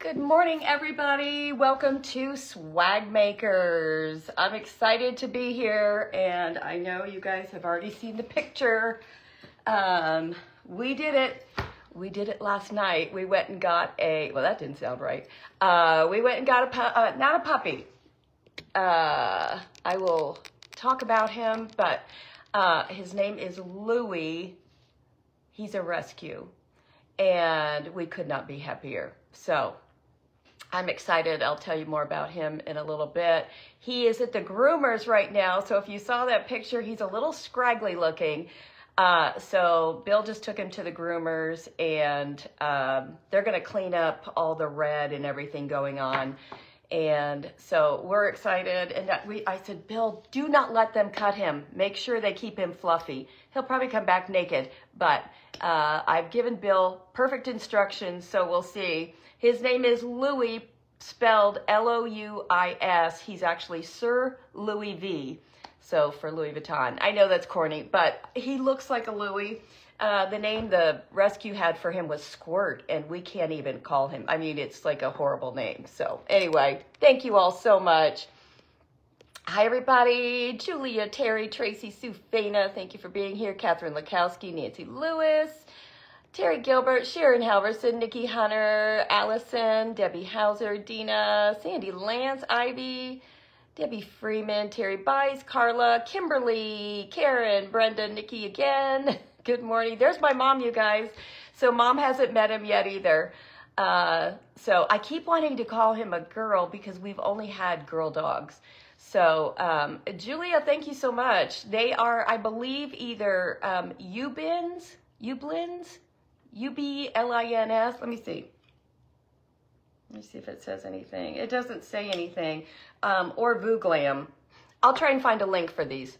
Good morning, everybody. Welcome to Swag Makers. I'm excited to be here, and I know you guys have already seen the picture. We did it. We did it last night. We went and got well, that didn't sound right. We went and got not a puppy. I will talk about him, but his name is Louie. He's a rescue, and we could not be happier. So I'm excited. I'll tell you more about him in a little bit. He is at the groomers right now. So if you saw that picture, he's a little scraggly looking. So Bill just took him to the groomers, and they're going to clean up all the red and everything going on. And so we're excited. And I said, Bill, do not let them cut him. Make sure they keep him fluffy. He'll probably come back naked, but I've given Bill perfect instructions, so we'll see. His name is Louis, spelled L-O-U-I-S. He's actually Sir Louis V. So for Louis Vuitton. I know that's corny, but he looks like a Louis. The name the rescue had for him was Squirt, and we can't even call him. I mean, it's like a horrible name. So anyway, thank you all so much. Hi, everybody. Julia, Terry, Tracy, Sue Fana, thank you for being here. Catherine Lakowski, Nancy Lewis, Terry Gilbert, Sharon Halverson, Nikki Hunter, Allison, Debbie Hauser, Dina, Sandy Lance, Ivy, Debbie Freeman, Terry Bice, Carla, Kimberly, Karen, Brenda, Nikki again. Good morning. There's my mom, you guys. So mom hasn't met him yet either. So I keep wanting to call him a girl because we've only had girl dogs. So Julia, thank you so much. They are, I believe, either Ublins, U-B-L-I-N-S. Let me see. Let me see if it says anything. It doesn't say anything. Or Glam. I'll try and find a link for these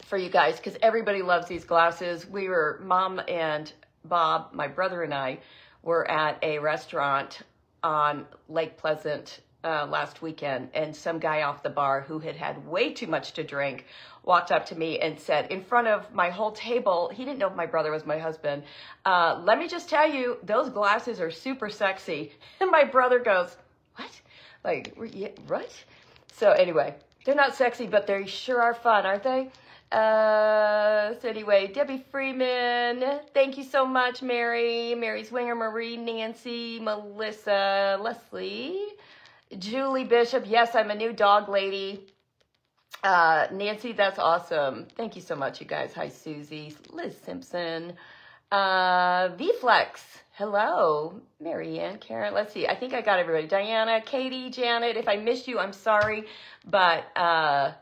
for you guys because everybody loves these glasses. Mom and Bob, my brother and I, were at a restaurant on Lake Pleasant last weekend, and some guy off the bar who had had way too much to drink walked up to me and said, in front of my whole table, he didn't know if my brother was my husband, let me just tell you, those glasses are super sexy. And my brother goes, what? Like, what? So anyway, they're not sexy, but they sure are fun, aren't they? So anyway, Debbie Freeman, thank you so much, Mary Swinger, Marie, Nancy, Melissa, Leslie, Julie Bishop. Yes, I'm a new dog lady. Nancy, that's awesome. Thank you so much, you guys. Hi, Susie, Liz Simpson, V-Flex. Hello, Marianne, Karen. Let's see. I think I got everybody. Diana, Katie, Janet. If I missed you, I'm sorry. But hi,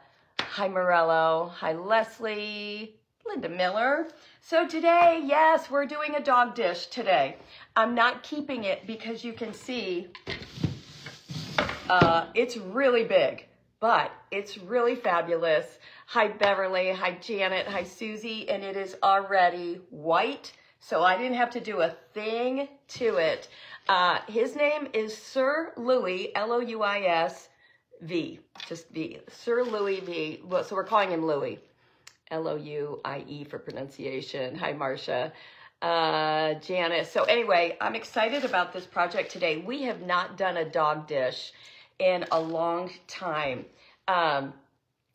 Morello. Hi, Leslie. Linda Miller. So today, yes, we're doing a dog dish today. I'm not keeping it because you can see it's really big, but it's really fabulous. Hi, Beverly. Hi, Janet. Hi, Susie. And it is already white, so I didn't have to do a thing to it. His name is Sir Louis, L-O-U-I-S, V, just V, Sir Louis V. Well, so we're calling him Louis, L-O-U-I-E for pronunciation. Hi, Marcia. Janice. So anyway, I'm excited about this project today. We have not done a dog dish in a long time.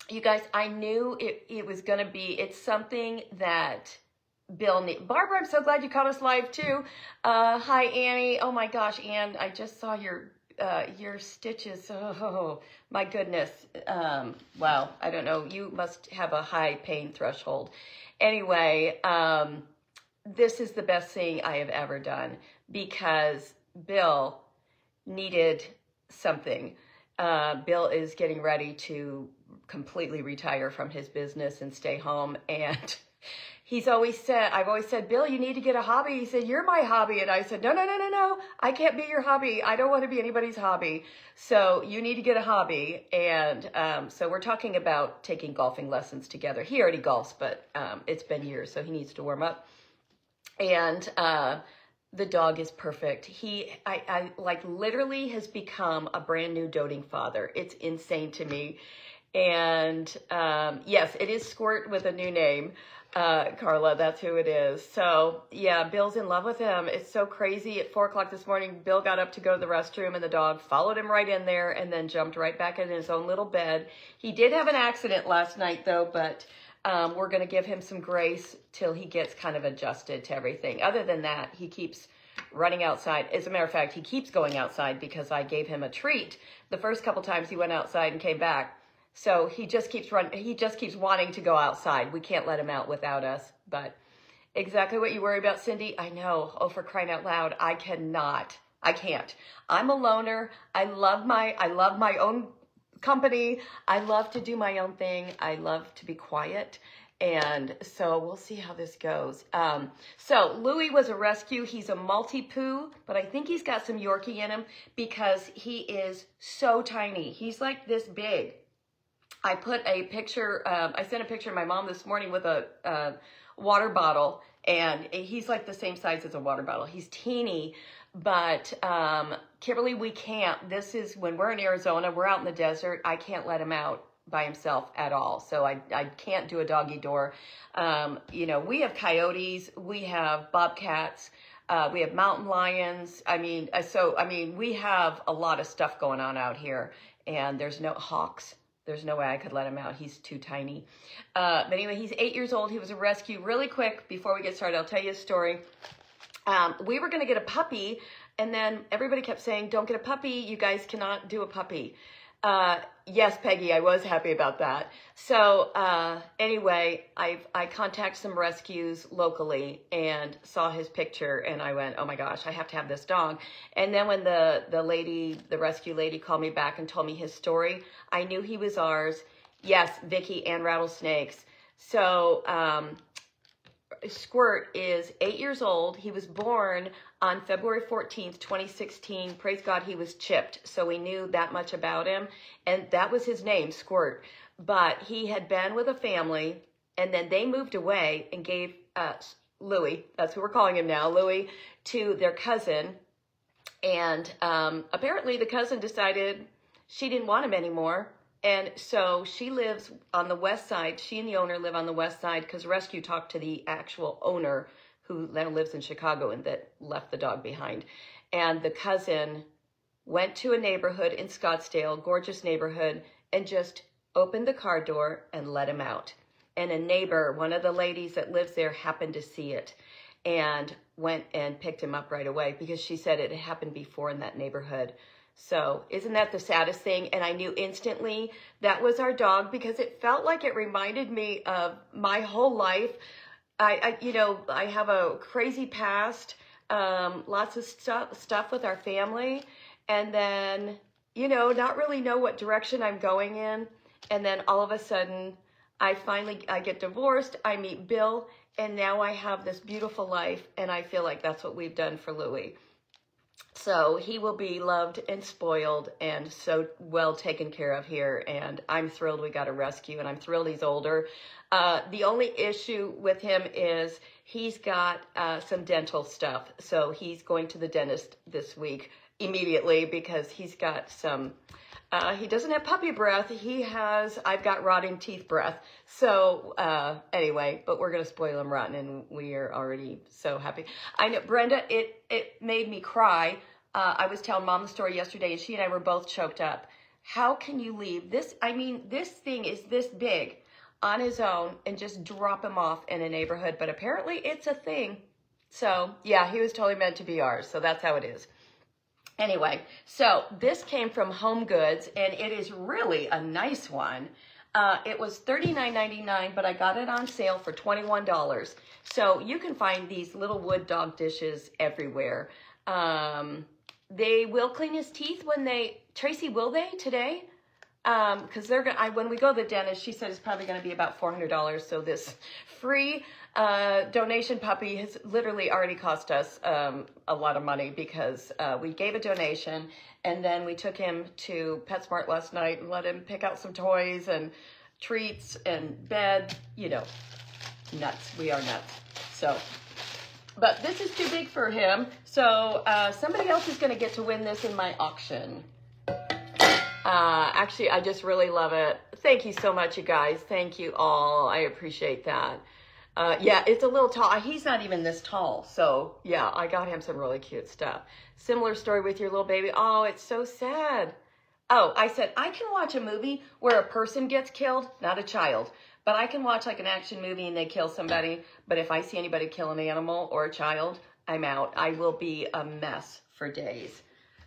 You guys, I knew it was going to be, it's something that Bill needs. Barbara, I'm so glad you caught us live too. Hi, Annie. Oh my gosh, Ann, I just saw your stitches. Oh my goodness. Wow. I don't know. You must have a high pain threshold. Anyway, this is the best thing I have ever done because Bill needed something. Bill is getting ready to completely retire from his business and stay home. And I've always said, Bill, you need to get a hobby. He said, you're my hobby. And I said, no. I can't be your hobby. I don't want to be anybody's hobby. So you need to get a hobby. And so we're talking about taking golfing lessons together. He already golfs, but it's been years, so he needs to warm up. And the dog is perfect. I like literally has become a brand new doting father. It's insane to me. And yes, it is Squirt with a new name. Carla, that's who it is. So yeah, Bill's in love with him. It's so crazy. At 4 o'clock this morning, Bill got up to go to the restroom and the dog followed him right in there and then jumped right back in his own little bed. He did have an accident last night though, but we're going to give him some grace till he gets kind of adjusted to everything. Other than that, he keeps running outside. As a matter of fact, he keeps going outside because I gave him a treat the first couple times he went outside and came back. So he just keeps wanting to go outside. We can't let him out without us. But exactly what you worry about, Cindy. I know. Oh, for crying out loud. I can't. I'm a loner. I love my own company. I love to do my own thing. I love to be quiet. And so we'll see how this goes. So Louis was a rescue. He's a multi-poo, but I think he's got some Yorkie in him because he is so tiny. He's like this big. I put a picture, I sent a picture to my mom this morning with a water bottle, and he's like the same size as a water bottle. He's teeny, but Kimberly, we can't. This is when we're in Arizona, we're out in the desert. I can't let him out by himself at all. So I can't do a doggy door. You know, we have coyotes, we have bobcats, we have mountain lions. I mean, we have a lot of stuff going on out here, and there's no hawks. There's no way I could let him out. He's too tiny. But anyway, he's 8 years old. He was a rescue. Really quick, before we get started, I'll tell you a story. We were going to get a puppy, and then everybody kept saying, don't get a puppy. You guys cannot do a puppy. Yes, Peggy, I was happy about that. So anyway, I contacted some rescues locally and saw his picture, and I went, oh my gosh, I have to have this dog. And then when the rescue lady called me back and told me his story, I knew he was ours. Yes, Vicky and Rattlesnakes. So Squirt is 8 years old. He was born on February 14th, 2016. Praise God, he was chipped. So we knew that much about him. And that was his name, Squirt. But he had been with a family, and then they moved away and gave Louis, that's who we're calling him now, Louis, to their cousin. And apparently the cousin decided she didn't want him anymore. And so she lives on the west side. She and the owner live on the west side because rescue talked to the actual owner who now lives in Chicago and that left the dog behind. And the cousin went to a neighborhood in Scottsdale, gorgeous neighborhood, and just opened the car door and let him out. And a neighbor, one of the ladies that lives there, happened to see it and went and picked him up right away because she said it had happened before in that neighborhood. So isn't that the saddest thing? And I knew instantly that was our dog because it felt like it reminded me of my whole life. You know, I have a crazy past, lots of stuff with our family. And then, you know, not really know what direction I'm going in. And then all of a sudden, I get divorced, I meet Bill, and now I have this beautiful life. And I feel like that's what we've done for Louis. So he will be loved and spoiled and so well taken care of here. And I'm thrilled we got a rescue, and I'm thrilled he's older. The only issue with him is he's got some dental stuff. So he's going to the dentist this week immediately because he's got some, he doesn't have puppy breath. I've got rotting teeth breath. So anyway, but we're going to spoil him rotten, and we are already so happy. I know, Brenda, it made me cry. I was telling Mom the story yesterday, and she and I were both choked up. How can you leave this? I mean, this thing is this big on his own and just drop him off in a neighborhood. But apparently it's a thing. So yeah, he was totally meant to be ours. So that's how it is. Anyway, so this came from Home Goods, and it is really a nice one. It was $39.99, but I got it on sale for $21. So you can find these little wood dog dishes everywhere. They will clean his teeth when Tracy, will they today? Because when we go to the dentist, she said it's probably going to be about $400. So this free donation puppy has literally already cost us a lot of money because we gave a donation, and then we took him to PetSmart last night and let him pick out some toys and treats and bed. You know, nuts. We are nuts. So, but this is too big for him. So somebody else is going to get to win this in my auction. Actually, I just really love it. Thank you so much, you guys. Thank you all. I appreciate that. Yeah, it's a little tall. He's not even this tall. So yeah, I got him some really cute stuff. Similar story with your little baby. Oh, it's so sad. Oh, I said, I can watch a movie where a person gets killed, not a child. But I can watch like an action movie and they kill somebody. But if I see anybody kill an animal or a child, I'm out. I will be a mess for days.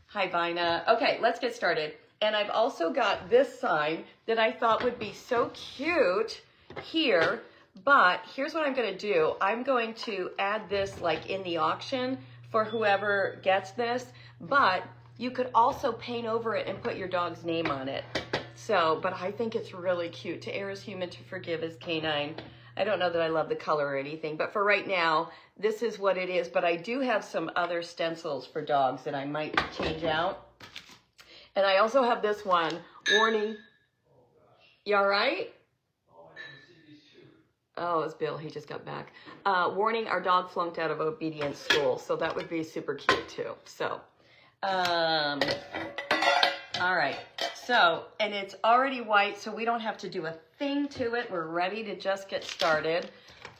Hi, Vina. Okay, let's get started. And I've also got this sign that I thought would be so cute here. But here's what I'm going to do. I'm going to add this like in the auction for whoever gets this. But you could also paint over it and put your dog's name on it. So, but I think it's really cute. To err is human, to forgive is canine. I don't know that I love the color or anything, but for right now, this is what it is. But I do have some other stencils for dogs that I might change out. And I also have this one, warning. You all right? Oh, it's Bill. He just got back. Warning, our dog flunked out of obedience school. So that would be super cute too. So, all right. So, and it's already white, so we don't have to do a thing to it. We're ready to just get started.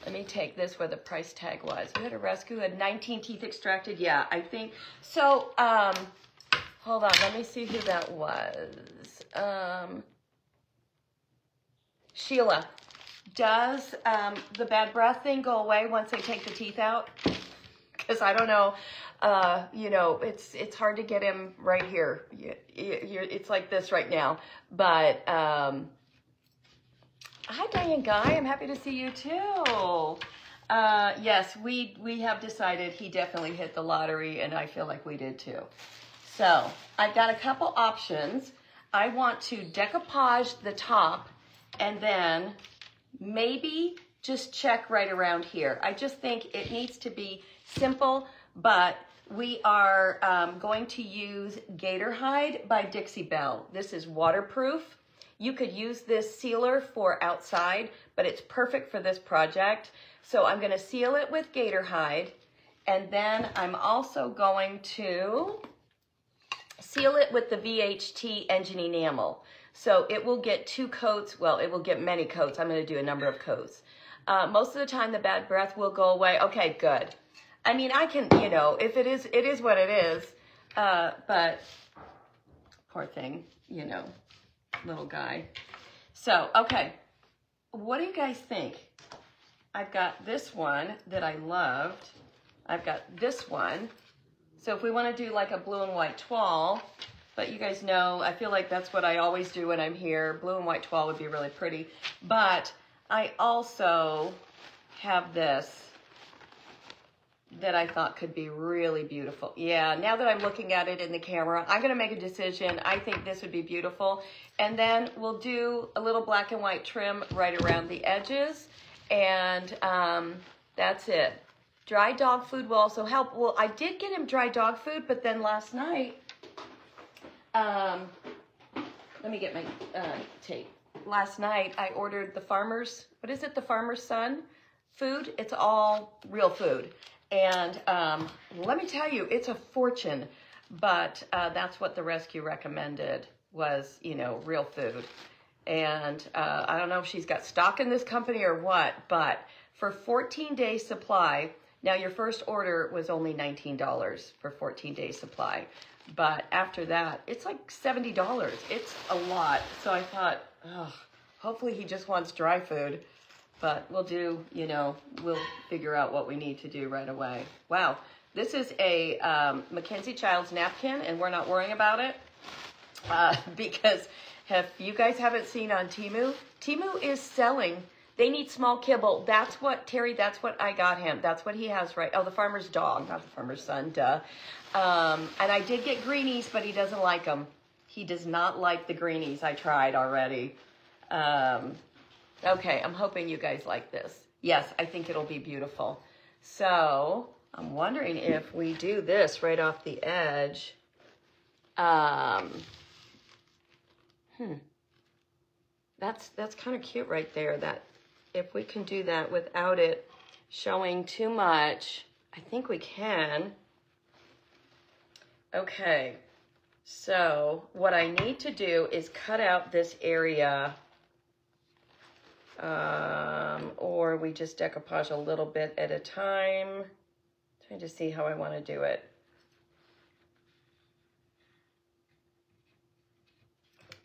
Let me take this where the price tag was. We had a rescue, had 19 teeth extracted. Yeah, I think. So, hold on. Let me see who that was. Sheila. Does the bad breath thing go away once they take the teeth out? Because I don't know. You know, it's hard to get him right here. It's like this right now. But hi, Diane Guy. I'm happy to see you too. Yes, we have decided he definitely hit the lottery, and I feel like we did too. So I've got a couple options. I want to decoupage the top, and then maybe just check right around here. I just think it needs to be simple, but we are going to use Gator Hide by Dixie Belle. This is waterproof. You could use this sealer for outside, but it's perfect for this project. So I'm going to seal it with Gator Hide, and then I'm also going to seal it with the VHT engine enamel. So it will get 2 coats. Well, it will get many coats. I'm going to do a number of coats. Most of the time, the bad breath will go away. Okay, good. I mean, I can, you know, if it is what it is. But poor thing, you know, little guy. So, okay. What do you guys think? I've got this one that I loved. I've got this one. So if we want to do like a blue and white toile, but you guys know, I feel like that's what I always do when I'm here. Blue and white toile would be really pretty. But I also have this that I thought could be really beautiful. Yeah, now that I'm looking at it in the camera, I'm going to make a decision. I think this would be beautiful. And then we'll do a little black and white trim right around the edges. And that's it. Dry dog food will also help. Well, I did get him dry dog food, but then last night, let me get my tape. Last night, I ordered the farmer's, what is it, the farmer's son food? It's all real food. And let me tell you, it's a fortune, but that's what the rescue recommended was, you know, real food. And I don't know if she's got stock in this company or what, but for 14 days supply, now your first order was only $19 for 14 days supply. But after that, it's like $70. It's a lot. So I thought, oh, hopefully he just wants dry food. But we'll do, you know, we'll figure out what we need to do right away. Wow. This is a Mackenzie Childs napkin, and we're not worrying about it. Because if you guys haven't seen on Temu, Temu is selling. They need small kibble. That's what, Terry, that's what I got him. That's what he has, right? Oh, the farmer's dog, not the farmer's son, duh. And I did get greenies, but he doesn't like them. He does not like the greenies. I tried already. Okay, I'm hoping you guys like this. Yes, I think it'll be beautiful. So I'm wondering if we do this right off the edge. That's kind of cute right there. That if we can do that without it showing too much, I think we can. Okay, So what I need to do is cut out this area, or we just decoupage a little bit at a time. Trying to see how I want to do it.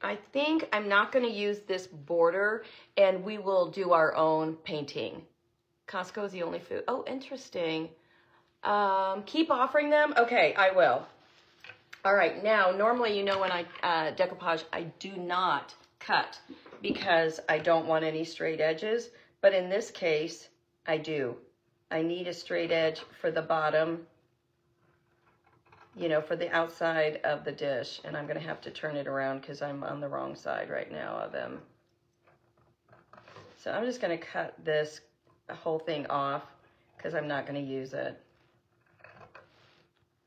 I think I'm not going to use this border, and we will do our own painting. Costco is the only food. Oh, interesting. Keep offering them? Okay, I will. All right, now, normally, you know, when I decoupage, I do not cut because I don't want any straight edges. But in this case, I do. I need a straight edge for the bottom, you know, for the outside of the dish. And I'm going to have to turn it around because I'm on the wrong side right now of him. So I'm just going to cut this whole thing off because I'm not going to use it.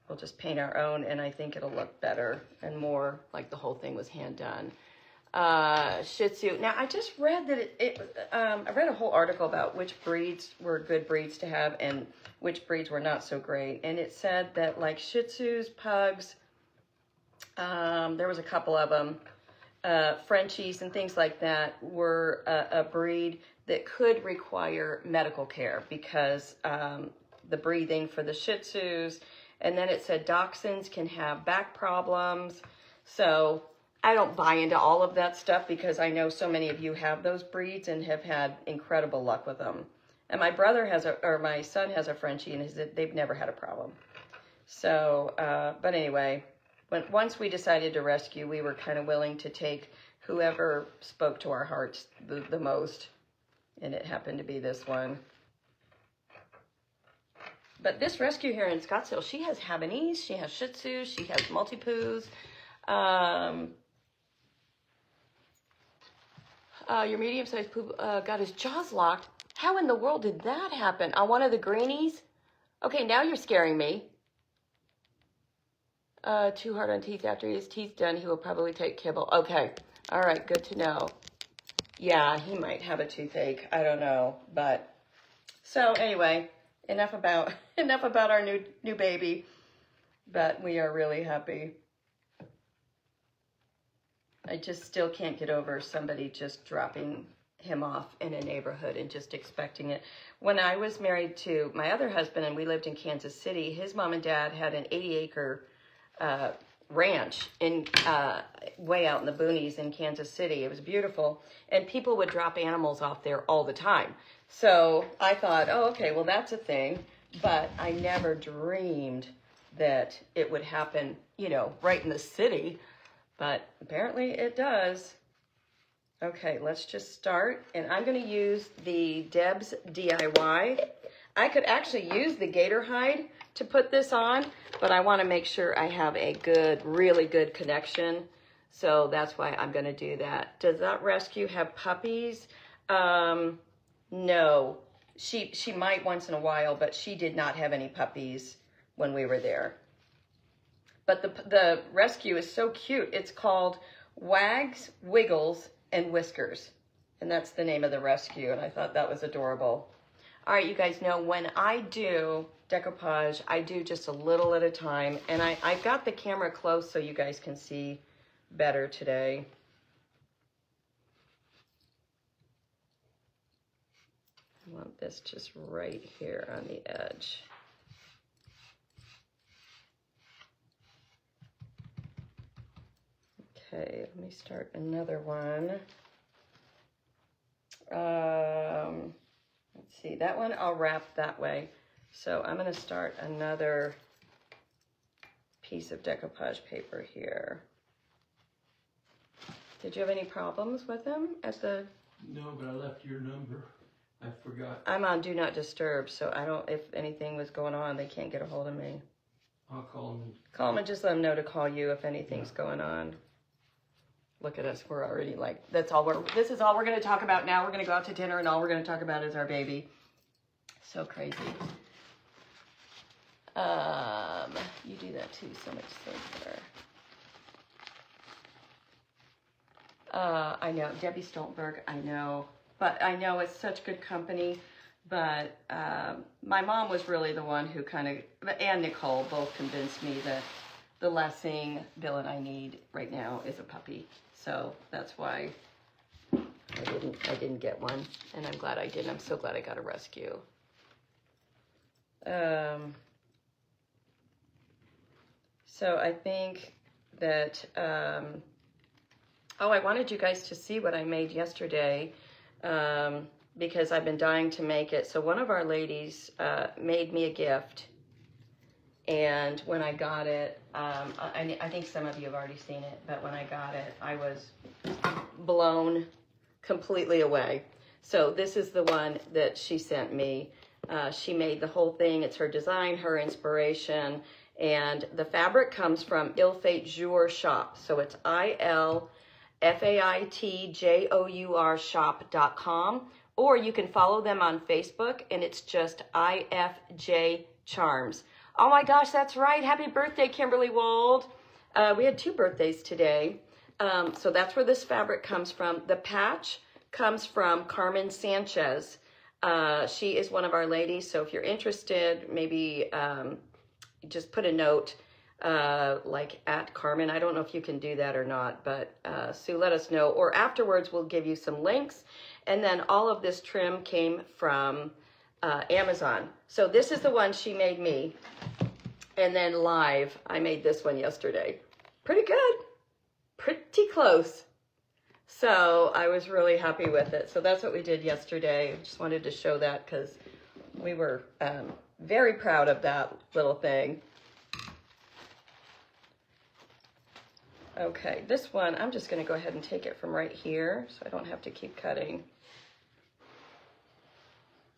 We'll just paint our own, and I think it'll look better and more like the whole thing was hand done. Shih Tzu. Now, I just read that I read a whole article about which breeds were good breeds to have and which breeds were not so great. And it said that like Shih Tzus, Pugs, there was a couple of them, Frenchies and things like that were a breed that could require medical care because the breathing for the Shih Tzus. And then it said dachshunds can have back problems. So I don't buy into all of that stuff because I know so many of you have those breeds and have had incredible luck with them. And my brother has my son has a Frenchie, and they've never had a problem. So, but anyway, once we decided to rescue, we were kind of willing to take whoever spoke to our hearts the most. And it happened to be this one. But this rescue here in Scottsdale, she has Havanese, she has Shih Tzu, she has Maltipoos. Your medium-sized poop got his jaws locked. How in the world did that happen? On one of the greenies? Okay, now you're scaring me. Too hard on teeth. After his teeth done, he will probably take kibble. Okay, all right, good to know. Yeah, he might have a toothache. I don't know, but so anyway. Enough about our new baby, but we are really happy. I just still can't get over somebody just dropping him off in a neighborhood and just expecting it. When I was married to my other husband and we lived in Kansas City, his mom and dad had an 80-acre ranch in way out in the boonies in Kansas City. It was beautiful, and people would drop animals off there all the time. So I thought, oh, okay, well, that's a thing, but I never dreamed that it would happen, you know, right in the city, but apparently it does. Okay, let's just start, and I'm going to use the Deb's DIY. I could actually use the gator hide to put this on, but I want to make sure I have a good, really good connection, so that's why I'm going to do that. Does that rescue have puppies? No, she might once in a while, but she did not have any puppies when we were there. But the rescue is so cute. It's called Wags, Wiggles, and Whiskers. And that's the name of the rescue, and I thought that was adorable. All right, you guys know when I do decoupage, I do just a little at a time. And I've got the camera close so you guys can see better today. I want this just right here on the edge. Okay, let me start another one. Let's see, that one I'll wrap that way. So I'm going to start another piece of decoupage paper here. Did you have any problems with them at the... No, but I left your number. I forgot. I'm on Do Not Disturb, so I don't, if anything was going on, they can't get a hold of me. I'll call them. Call them and just let them know to call you if anything's going on. Look at us, we're already like, this is all we're going to talk about now. We're going to go out to dinner and all we're going to talk about is our baby. So crazy. You do that too, so much simpler. I know, Debbie Stoltenberg, I know. But I know it's such good company. But my mom was really the one who kind of, and Nicole both convinced me that the last thing Bill and I need right now is a puppy. So that's why I didn't get one, and I'm glad I didn't. I'm so glad I got a rescue. So I think that, oh, I wanted you guys to see what I made yesterday, because I've been dying to make it. So one of our ladies made me a gift, and when I got it, I think some of you have already seen it, but when I got it, I was blown completely away. So this is the one that she sent me. She made the whole thing. It's her design, her inspiration, and the fabric comes from Il Fait Jour Shop. So it's ILFAITJOUR shop.com, or you can follow them on Facebook, and it's just IFJ Charms. Oh my gosh, that's right. Happy birthday, Kimberly Wald. We had 2 birthdays today. So that's where this fabric comes from. The patch comes from Carmen Sanchez. She is one of our ladies. So if you're interested, maybe just put a note like at Carmen. I don't know if you can do that or not, but Sue, let us know. Or afterwards, we'll give you some links. And then all of this trim came from Amazon. So this is the one she made me. And then live, I made this one yesterday. Pretty good. Pretty close. So I was really happy with it. So that's what we did yesterday. I just wanted to show that because we were very proud of that little thing. Okay, this one, I'm just going to go ahead and take it from right here so I don't have to keep cutting.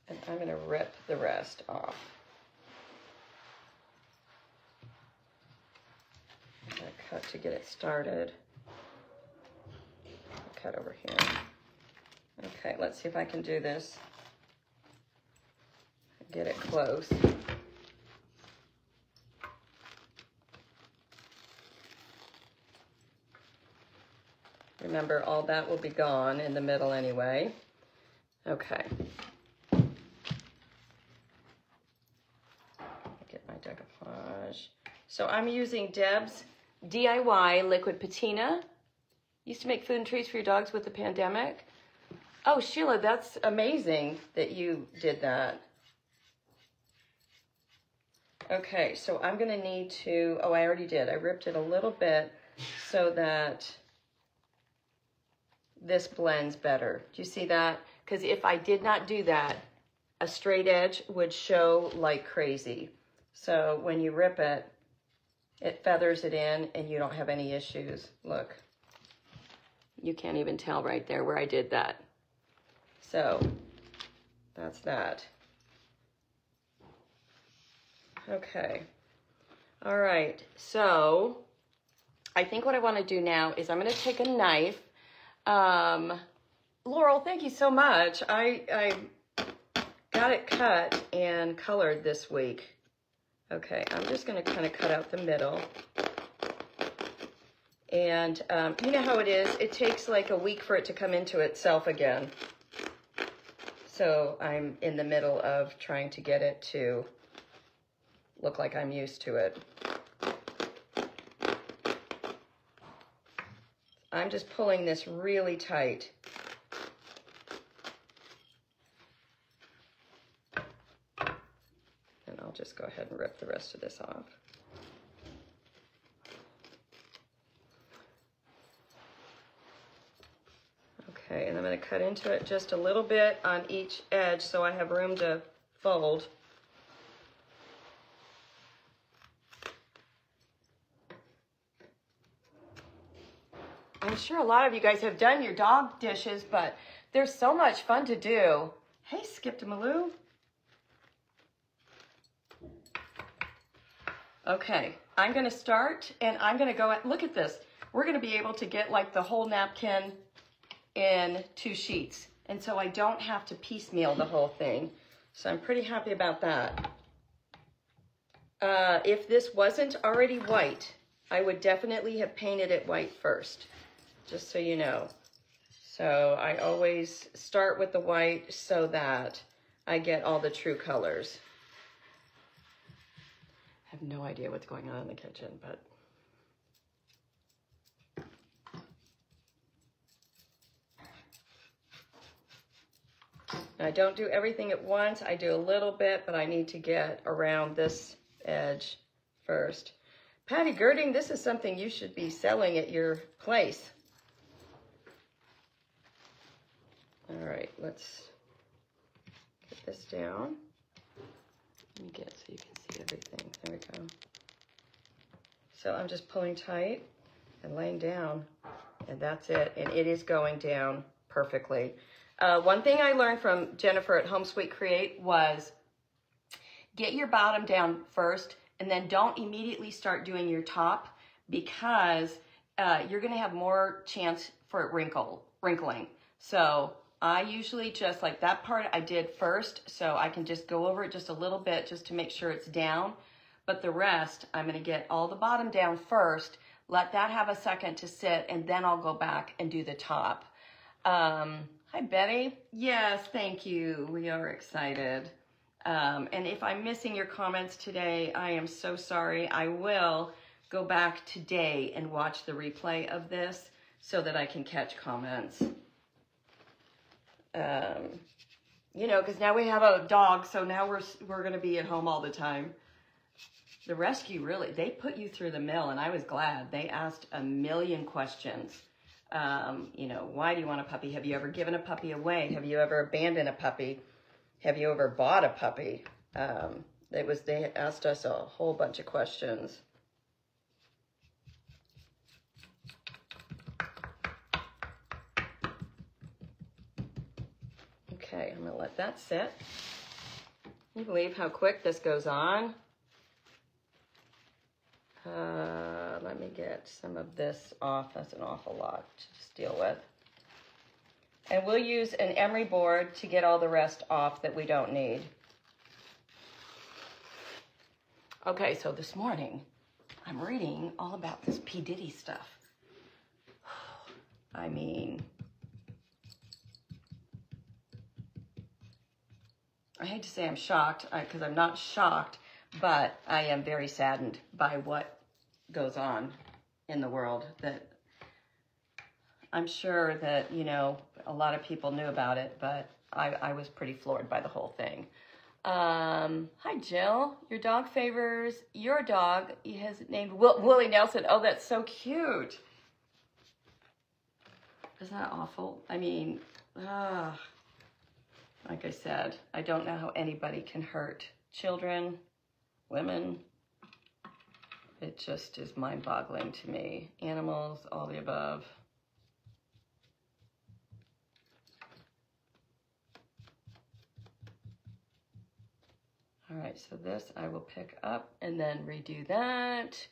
And I'm going to rip the rest off. I'm going to cut to get it started. Cut over here. Okay, let's see if I can do this. Get it close. Remember, all that will be gone in the middle anyway. Okay. Get my decoupage. So I'm using Deb's DIY liquid patina. Used to make food and treats for your dogs with the pandemic. Oh, Sheila, that's amazing that you did that. Okay, so I'm going to need to, oh, I already did. I ripped it a little bit so that this blends better. Do you see that? Because if I did not do that, a straight edge would show like crazy. So when you rip it, it feathers it in and you don't have any issues. Look, you can't even tell right there where I did that. So that's that. Okay. All right. So I think what I want to do now is I'm going to take a knife. Laurel, thank you so much. I got it cut and colored this week. Okay, I'm just going to kind of cut out the middle. And you know how it is. It takes like a week for it to come into itself again. So I'm in the middle of trying to get it to look like I'm used to it. I'm just pulling this really tight. And I'll just go ahead and rip the rest of this off. Okay, and I'm going to cut into it just a little bit on each edge so I have room to fold. I'm sure a lot of you guys have done your dog dishes, but they're so much fun to do. Hey, Skip-to-Maloo. Okay, I'm going to start, and I'm going to go at, look at this. We're going to be able to get like the whole napkin in 2 sheets. And so I don't have to piecemeal the whole thing. So I'm pretty happy about that. If this wasn't already white, I would definitely have painted it white first, just so you know. So I always start with the white so that I get all the true colors. I have no idea what's going on in the kitchen, but I don't do everything at once. I do a little bit, but I need to get around this edge first. Patty girding, this is something you should be selling at your place. All right, let's get this down. Let me get so you can see everything. There we go. So I'm just pulling tight and laying down, and that's it. And it is going down perfectly. One thing I learned from Jennifer at Home Sweet Create was get your bottom down first, and then don't immediately start doing your top, because you're gonna have more chance for it wrinkling. So I usually just, like that part I did first, so I can just go over it just a little bit just to make sure it's down. But the rest, I'm gonna get all the bottom down first, let that have a second to sit, and then I'll go back and do the top. Hi, Betty. Yes, thank you. We are excited. And if I'm missing your comments today, I am so sorry. I will go back today and watch the replay of this so that I can catch comments. You know, because now we have a dog, so now we're going to be at home all the time. The rescue, really, they put you through the mill, and I was glad. They asked a million questions. You know, why do you want a puppy? Have you ever given a puppy away? Have you ever abandoned a puppy? Have you ever bought a puppy? They asked us a whole bunch of questions. Okay, I'm gonna let that sit. Can you believe how quick this goes on? Let me get some of this off. That's an awful lot to just deal with. And we'll use an emery board to get all the rest off that we don't need. Okay, so this morning, I'm reading all about this P. Diddy stuff. I mean, I hate to say I'm shocked, because I'm not shocked, but I am very saddened by what goes on in the world. That I'm sure that, you know, a lot of people knew about it, but I was pretty floored by the whole thing. Hi, Jill. Your dog favors your dog. He has named Willie Nelson. Oh, that's so cute. Isn't that awful? I mean, like I said, I don't know how anybody can hurt children, women. It just is mind-boggling to me. Animals, all the above. All right, so this I will pick up and then redo that.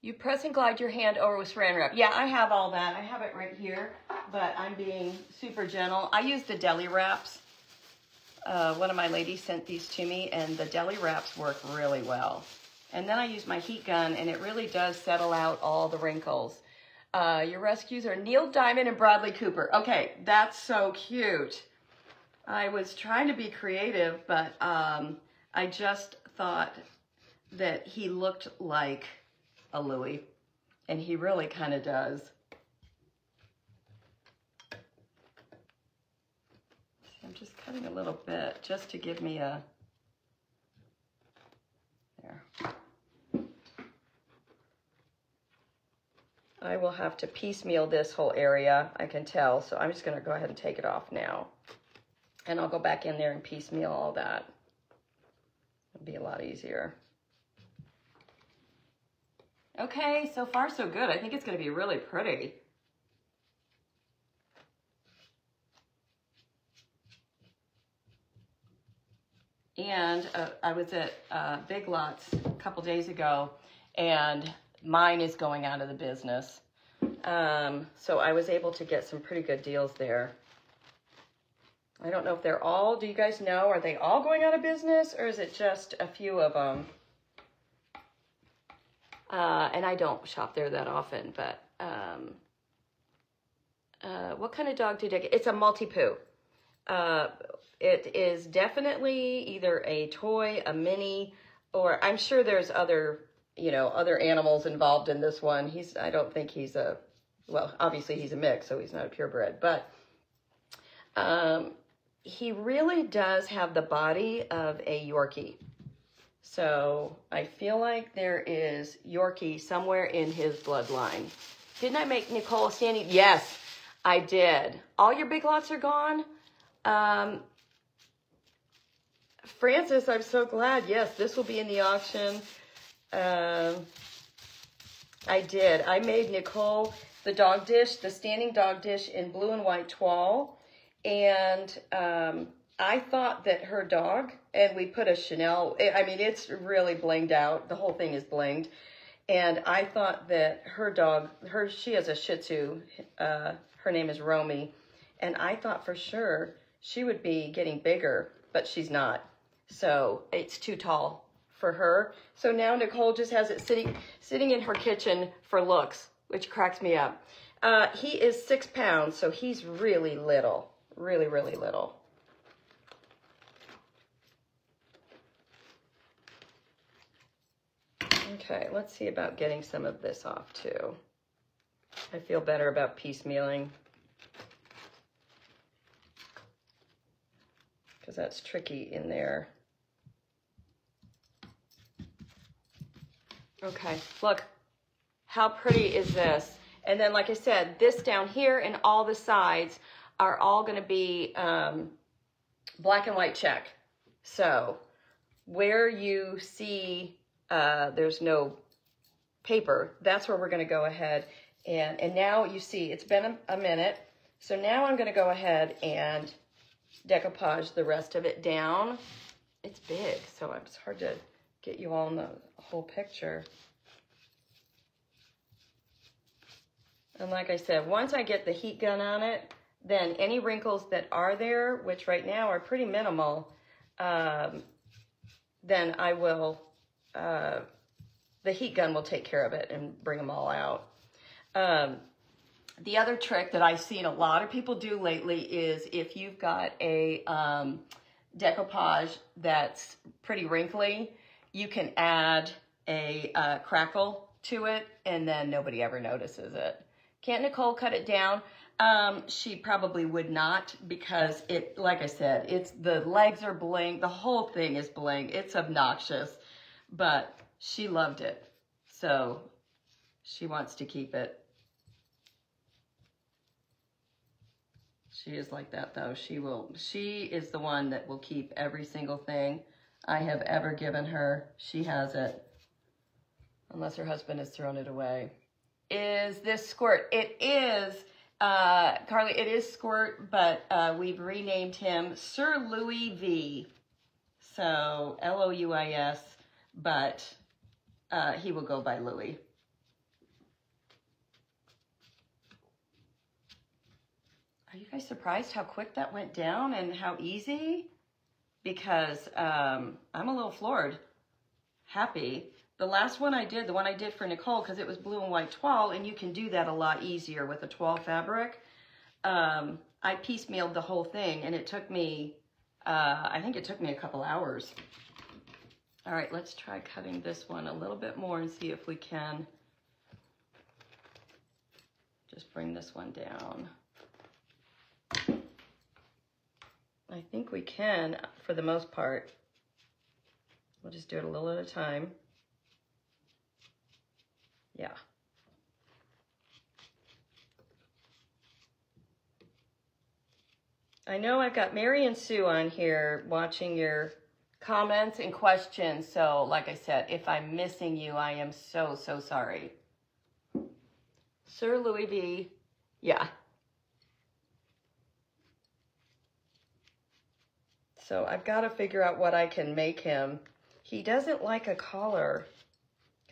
You press and glide your hand over with saran wrap. Yeah, I have all that. I have it right here, but I'm being super gentle. I use the deli wraps. One of my ladies sent these to me, and the deli wraps work really well. And then I use my heat gun, and it really does settle out all the wrinkles. Your rescues are Neil Diamond and Bradley Cooper. Okay, that's so cute. I was trying to be creative, but I just thought that he looked like a Louis, and he really kind of does. I'm just cutting a little bit just to give me a, there. I will have to piecemeal this whole area, I can tell, so I'm just gonna go ahead and take it off now. And I'll go back in there and piecemeal all that. It'll be a lot easier. Okay, so far so good. I think it's gonna be really pretty. And I was at Big Lots a couple days ago, and mine is going out of the business. So I was able to get some pretty good deals there. I don't know if they're all, do you guys know, are they all going out of business, or is it just a few of them? And I don't shop there that often, but what kind of dog did I get? It's a Maltipoo. It is definitely either a toy, a mini, or I'm sure there's other, you know, other animals involved in this one. I don't think he's well, obviously he's a mix, so he's not a purebred, but he really does have the body of a Yorkie. So I feel like there is Yorkie somewhere in his bloodline. Didn't I make Nicole standing? Yes, I did. All your big lots are gone? Francis, I'm so glad. Yes, this will be in the auction. I did. I made Nicole the dog dish, the standing dog dish in blue and white toile. And I thought that her dog, and we put a Chanel, I mean, it's really blinged out. The whole thing is blinged. And I thought that her dog, she has a Shih Tzu. Her name is Romy. And I thought for sure she would be getting bigger, but she's not. So it's too tall for her. So now Nicole just has it sitting in her kitchen for looks, which cracks me up. He is 6 pounds, so he's really little. Really, really little. Okay, let's see about getting some of this off too. I feel better about piecemealing, because that's tricky in there. Okay, look, how pretty is this? And then, like I said, this down here and all the sides are all going to be black and white check. So where you see there's no paper, that's where we're going to go ahead. And now you see it's been a minute. So now I'm going to go ahead and decoupage the rest of it down. It's big, so it's hard to get you all in the whole picture. And like I said, once I get the heat gun on it, then any wrinkles that are there, which right now are pretty minimal, then I will, the heat gun will take care of it and bring them all out. The other trick that I've seen a lot of people do lately is if you've got a decoupage that's pretty wrinkly, you can add a crackle to it, and then nobody ever notices it. Can't Nicole cut it down? She probably would not, because it, like I said, it's the legs are bling, the whole thing is bling. It's obnoxious, but she loved it, so she wants to keep it. She is like that though. She is the one that will keep every single thing I have ever given her. She has it, unless her husband has thrown it away. Is this Squirt? It is, Carly, it is Squirt, but we've renamed him Sir Louis V. So L-O-U-I-S, but he will go by Louis. Are you guys surprised how quick that went down and how easy? Because I'm a little floored. Happy. The last one I did, the one I did for Nicole, because it was blue and white toile, and you can do that a lot easier with a toile fabric. I piecemealed the whole thing, and it took me, I think it took me a couple hours. All right, let's try cutting this one a little bit more and see if we can just bring this one down. I think we can, for the most part. We'll just do it a little at a time. Yeah. I know I've got Mary and Sue on here watching your comments and questions. So like I said, if I'm missing you, I am so, so sorry. Sir Louis V. Yeah. So I've got to figure out what I can make him. He doesn't like a collar.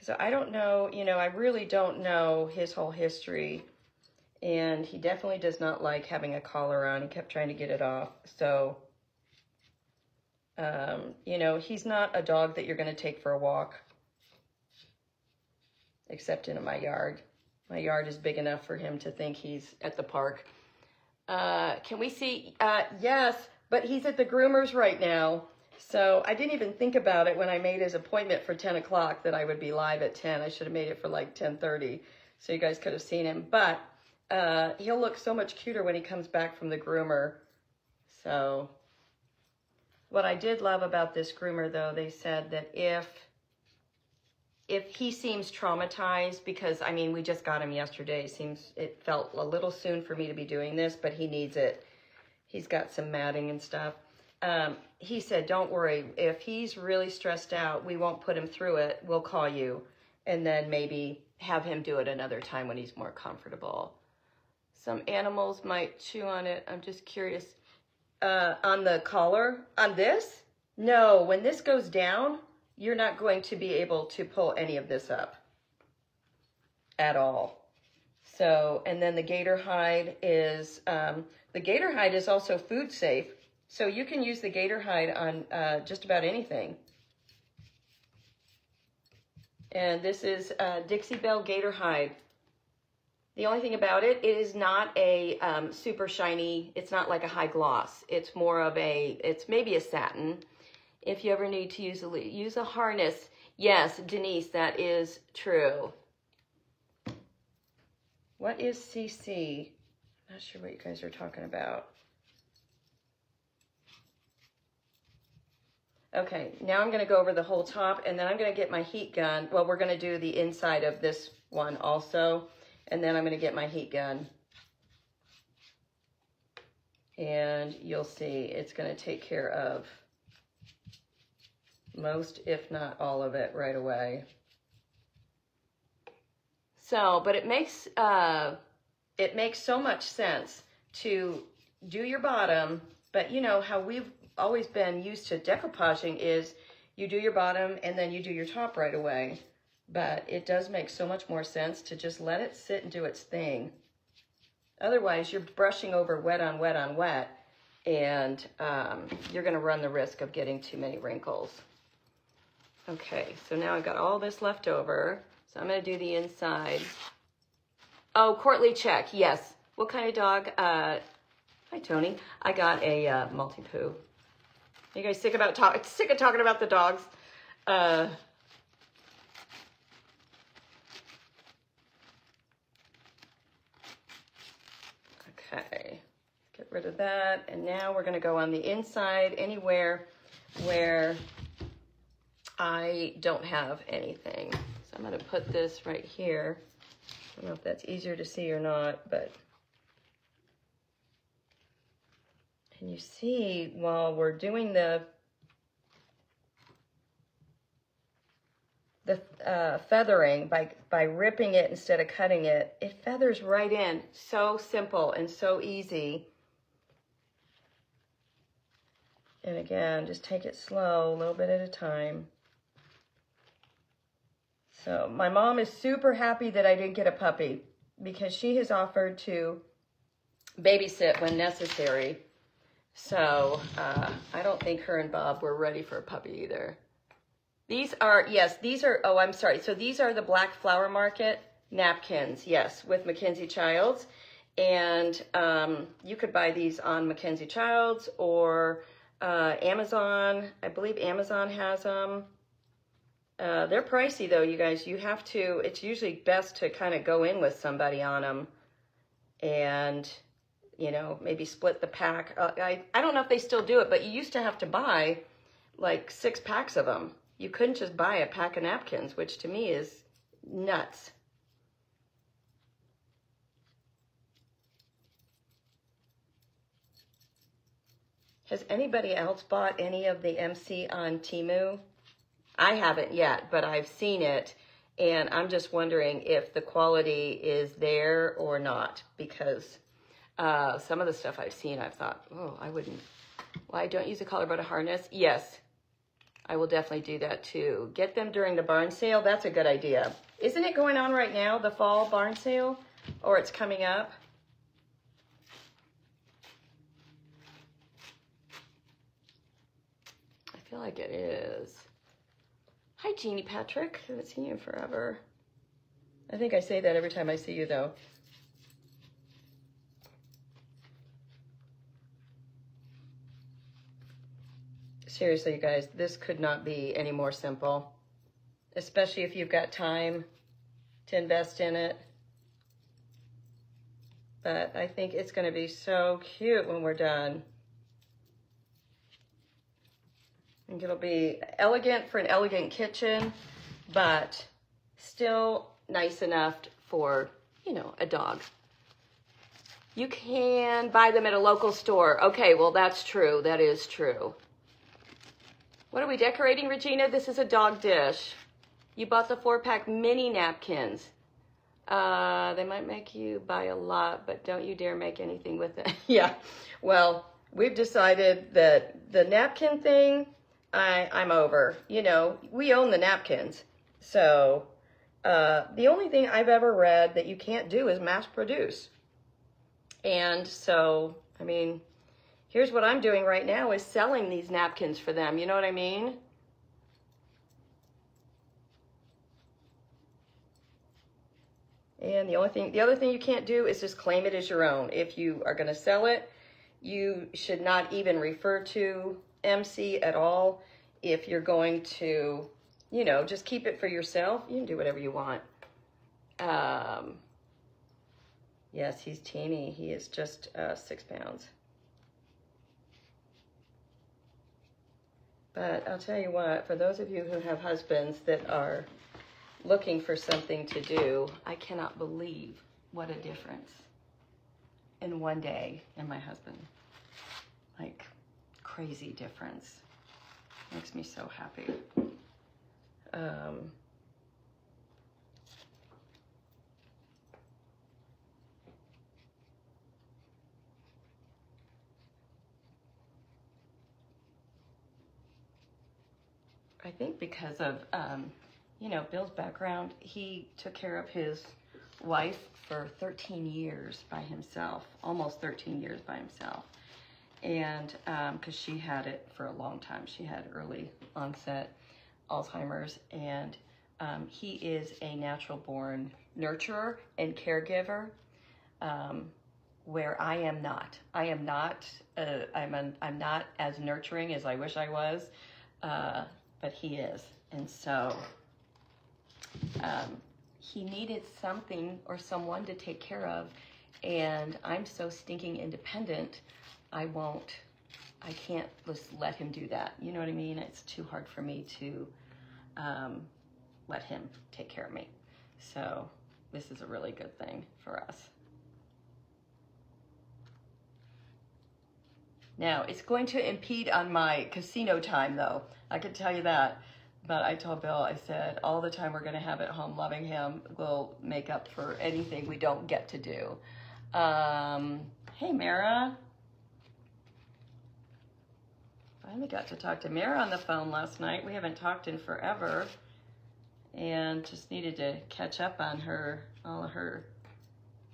So I don't know, you know, I really don't know his whole history. And he definitely does not like having a collar on. He kept trying to get it off. So, you know, he's not a dog that you're going to take for a walk. Except in my yard. My yard is big enough for him to think he's at the park. Can we see? Yes, but he's at the groomers right now. So I didn't even think about it when I made his appointment for 10 o'clock that I would be live at 10. I should have made it for like 10:30 so you guys could have seen him. But he'll look so much cuter when he comes back from the groomer. So What I did love about this groomer, though, they said that if he seems traumatized, because, I mean, we just got him yesterday. It felt a little soon for me to be doing this, but he needs it. He's got some matting and stuff. He said, don't worry. If he's really stressed out, we won't put him through it. We'll call you and then maybe have him do it another time when he's more comfortable. Some animals might chew on it. I'm just curious. On the collar, on this? No, when this goes down, you're not going to be able to pull any of this up at all. So, and then the gator hide is also food safe. So you can use the gator hide on just about anything. And this is Dixie Belle gator hide. The only thing about it, it is not a super shiny, it's not like a high gloss. It's more of it's maybe a satin. If you ever need to use a harness. Yes, Denise, that is true. What is CC? Not sure what you guys are talking about. Okay, now I'm gonna go over the whole top and then I'm gonna get my heat gun. Well, we're gonna do the inside of this one also. And then I'm gonna get my heat gun. And you'll see it's gonna take care of most, if not all of it right away. So, but it makes so much sense to do your bottom, but you know how we've always been used to decoupaging is you do your bottom and then you do your top right away. But it does make so much more sense to just let it sit and do its thing. Otherwise, you're brushing over wet on wet on wet, and you're gonna run the risk of getting too many wrinkles. Okay, so now I've got all this left over. So I'm gonna do the inside. Oh, Courtly check, yes. What kind of dog? Hi, Tony. I got a Maltipoo. You guys sick of talking about the dogs? Okay, get rid of that. And now we're gonna go on the inside, anywhere where I don't have anything. So I'm gonna put this right here. I don't know if that's easier to see or not, but. And you see, while we're doing the feathering, by ripping it instead of cutting it, it feathers right in. So simple and so easy. And again, just take it slow, a little bit at a time. So my mom is super happy that I didn't get a puppy because she has offered to babysit when necessary. So I don't think her and Bob were ready for a puppy either. These are, yes, these are, oh, I'm sorry. So these are the Black Flower Market napkins, yes, with Mackenzie Childs. And you could buy these on Mackenzie Childs or Amazon. I believe Amazon has them. They're pricey though, you guys. You have to, it's usually best to kind of go in with somebody on them and, you know, maybe split the pack. I don't know if they still do it, but you used to have to buy like 6 packs of them. You couldn't just buy a pack of napkins, which to me is nuts. Has anybody else bought any of the MC on Temu? I haven't yet, but I've seen it, and I'm just wondering if the quality is there or not, because some of the stuff I've seen, I've thought, oh, I wouldn't. Why don't use a collar but a harness? Yes, I will definitely do that too. Get them during the barn sale. That's a good idea. Isn't it going on right now, the fall barn sale? Or it's coming up? I feel like it is. Hi, Jeannie Patrick. I haven't seen you in forever. I think I say that every time I see you, though. Seriously, you guys, this could not be any more simple, especially if you've got time to invest in it. But I think it's going to be so cute when we're done. I think it'll be elegant for an elegant kitchen, but still nice enough for, you know, a dog. You can buy them at a local store. Okay, well, that's true. That is true. What are we decorating, Regina? This is a dog dish. You bought the 4-pack mini napkins. They might make you buy a lot, but don't you dare make anything with it. Yeah, well, we've decided that the napkin thing, I'm over. You know, we own the napkins. So the only thing I've ever read that you can't do is mass produce. And so, I mean, here's what I'm doing right now is selling these napkins for them. You know what I mean? And the other thing you can't do is just claim it as your own. If you are going to sell it, you should not even refer to MC at all. If you're going to, you know, just keep it for yourself, you can do whatever you want. Yes, he's teeny. He is just 6 pounds. But I'll tell you what, for those of you who have husbands that are looking for something to do, I cannot believe what a difference in one day in my husband. Like, crazy difference. Makes me so happy. I think because of, you know, Bill's background, he took care of his wife for 13 years by himself, almost 13 years by himself. And because she had it for a long time. She had early onset Alzheimer's, and he is a natural born nurturer and caregiver, where I am not. I am not, I'm not as nurturing as I wish I was, but he is. And so he needed something or someone to take care of, and I'm so stinking independent, I can't just let him do that. You know what I mean? It's too hard for me to let him take care of me. So this is a really good thing for us. Now, it's going to impede on my casino time, though. I can tell you that. But I told Bill, I said, all the time we're going to have at home loving him will make up for anything we don't get to do. Hey, Mara. Finally got to talk to Mara on the phone last night. We haven't talked in forever. And just needed to catch up on all of her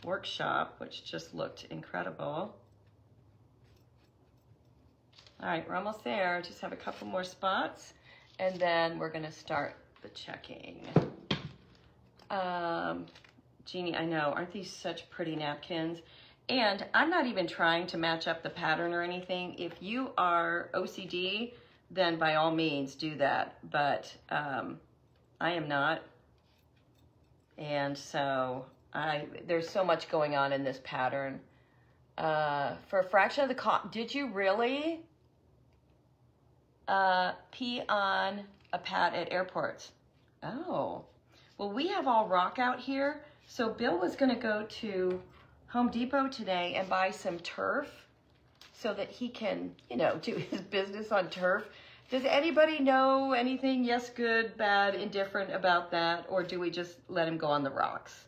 workshop, which just looked incredible. All right, we're almost there. Just have a couple more spots, and then we're gonna start the checking. Jeannie, I know, aren't these such pretty napkins? And I'm not even trying to match up the pattern or anything. If you are OCD, then by all means do that. But I am not. And so there's so much going on in this pattern. For a fraction of the cost, did you really pee on a pad at airports? Oh, well, we have all rock out here. So Bill was gonna go to Home Depot today and buy some turf so that he can, you know, do his business on turf. Does anybody know anything, yes, good, bad, indifferent about that? Or do we just let him go on the rocks?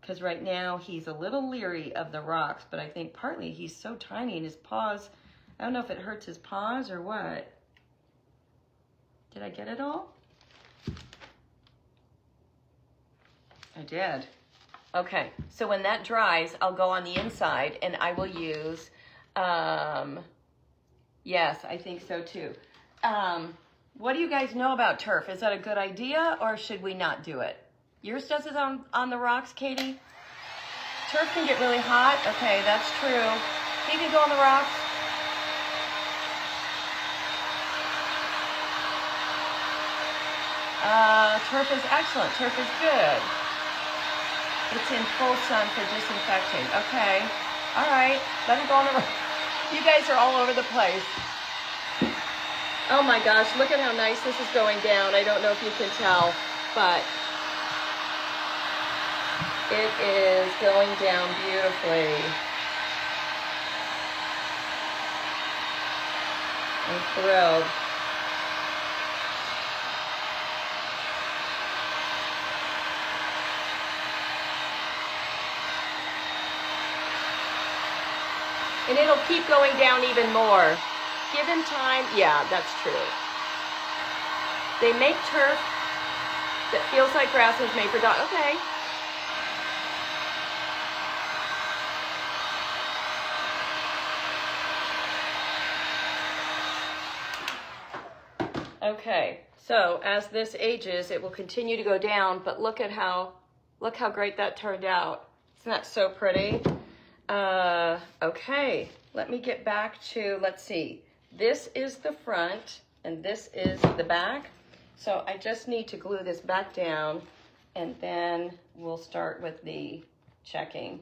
Because right now he's a little leery of the rocks, but I think partly he's so tiny in his paws. I don't know if it hurts his paws or what. Did I get it all? I did. Okay, so when that dries, I'll go on the inside and I will use, yes, I think so too. What do you guys know about turf? Is that a good idea or should we not do it? Yours does it on the rocks, Katie? Turf can get really hot. Okay, that's true. He can go on the rocks. Turf is excellent. Turf is good. It's in full sun for disinfecting. Okay. All right. Let him go on the rocks. You guys are all over the place. Oh my gosh, look at how nice this is going down. I don't know if you can tell, but it is going down beautifully. I'm thrilled. And it'll keep going down even more. Give him time. Yeah, that's true. They make turf that feels like grass was made for dogs. Okay. Okay, so as this ages, it will continue to go down, but look how great that turned out. Isn't that so pretty? Okay, let me get back to, let's see. This is the front and this is the back. So I just need to glue this back down and then we'll start with the checking.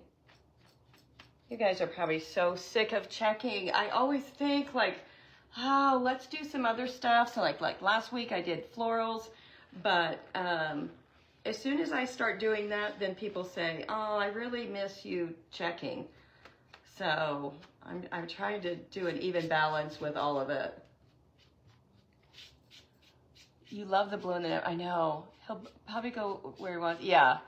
You guys are probably so sick of checking. I always think like, oh, let's do some other stuff. So like last week I did florals, but as soon as I start doing that, then people say, oh, I really miss you checking. So I'm trying to do an even balance with all of it. You love the blue in the, I know. He'll probably go where he wants. Yeah.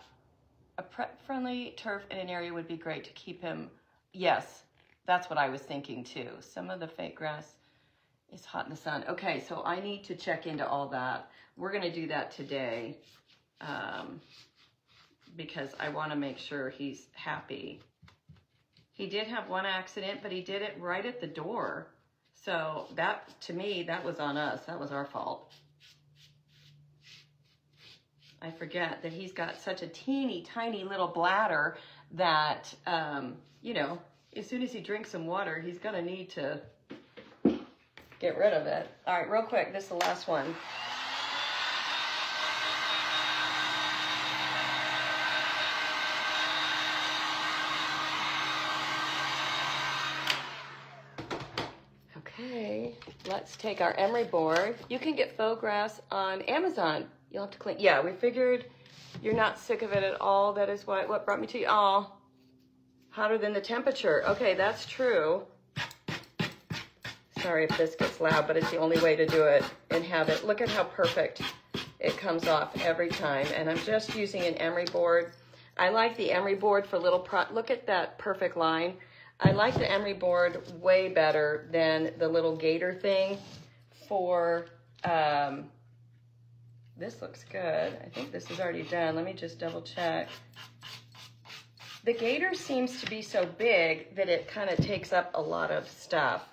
A pet-friendly turf in an area would be great to keep him. Yes, that's what I was thinking too. Some of the fake grass is hot in the sun. Okay, so I need to check into all that. We're going to do that today because I want to make sure he's happy. He did have one accident, but he did it right at the door. So that, to me, that was on us. That was our fault. I forget that he's got such a teeny tiny little bladder that, you know, as soon as he drinks some water, he's going to need to get rid of it. All right, real quick, this is the last one. Okay, let's take our emery board. You can get faux grass on Amazon. You'll have to clean. Yeah, we figured you're not sick of it at all. That is what brought me to you. Oh, hotter than the temperature. Okay, that's true. Sorry if this gets loud, but it's the only way to do it and have it. Look at how perfect it comes off every time. And I'm just using an emery board. I like the emery board for little look at that perfect line. I like the emery board way better than the little gator thing for, this looks good. I think this is already done. Let me just double check. The gator seems to be so big that it kind of takes up a lot of stuff.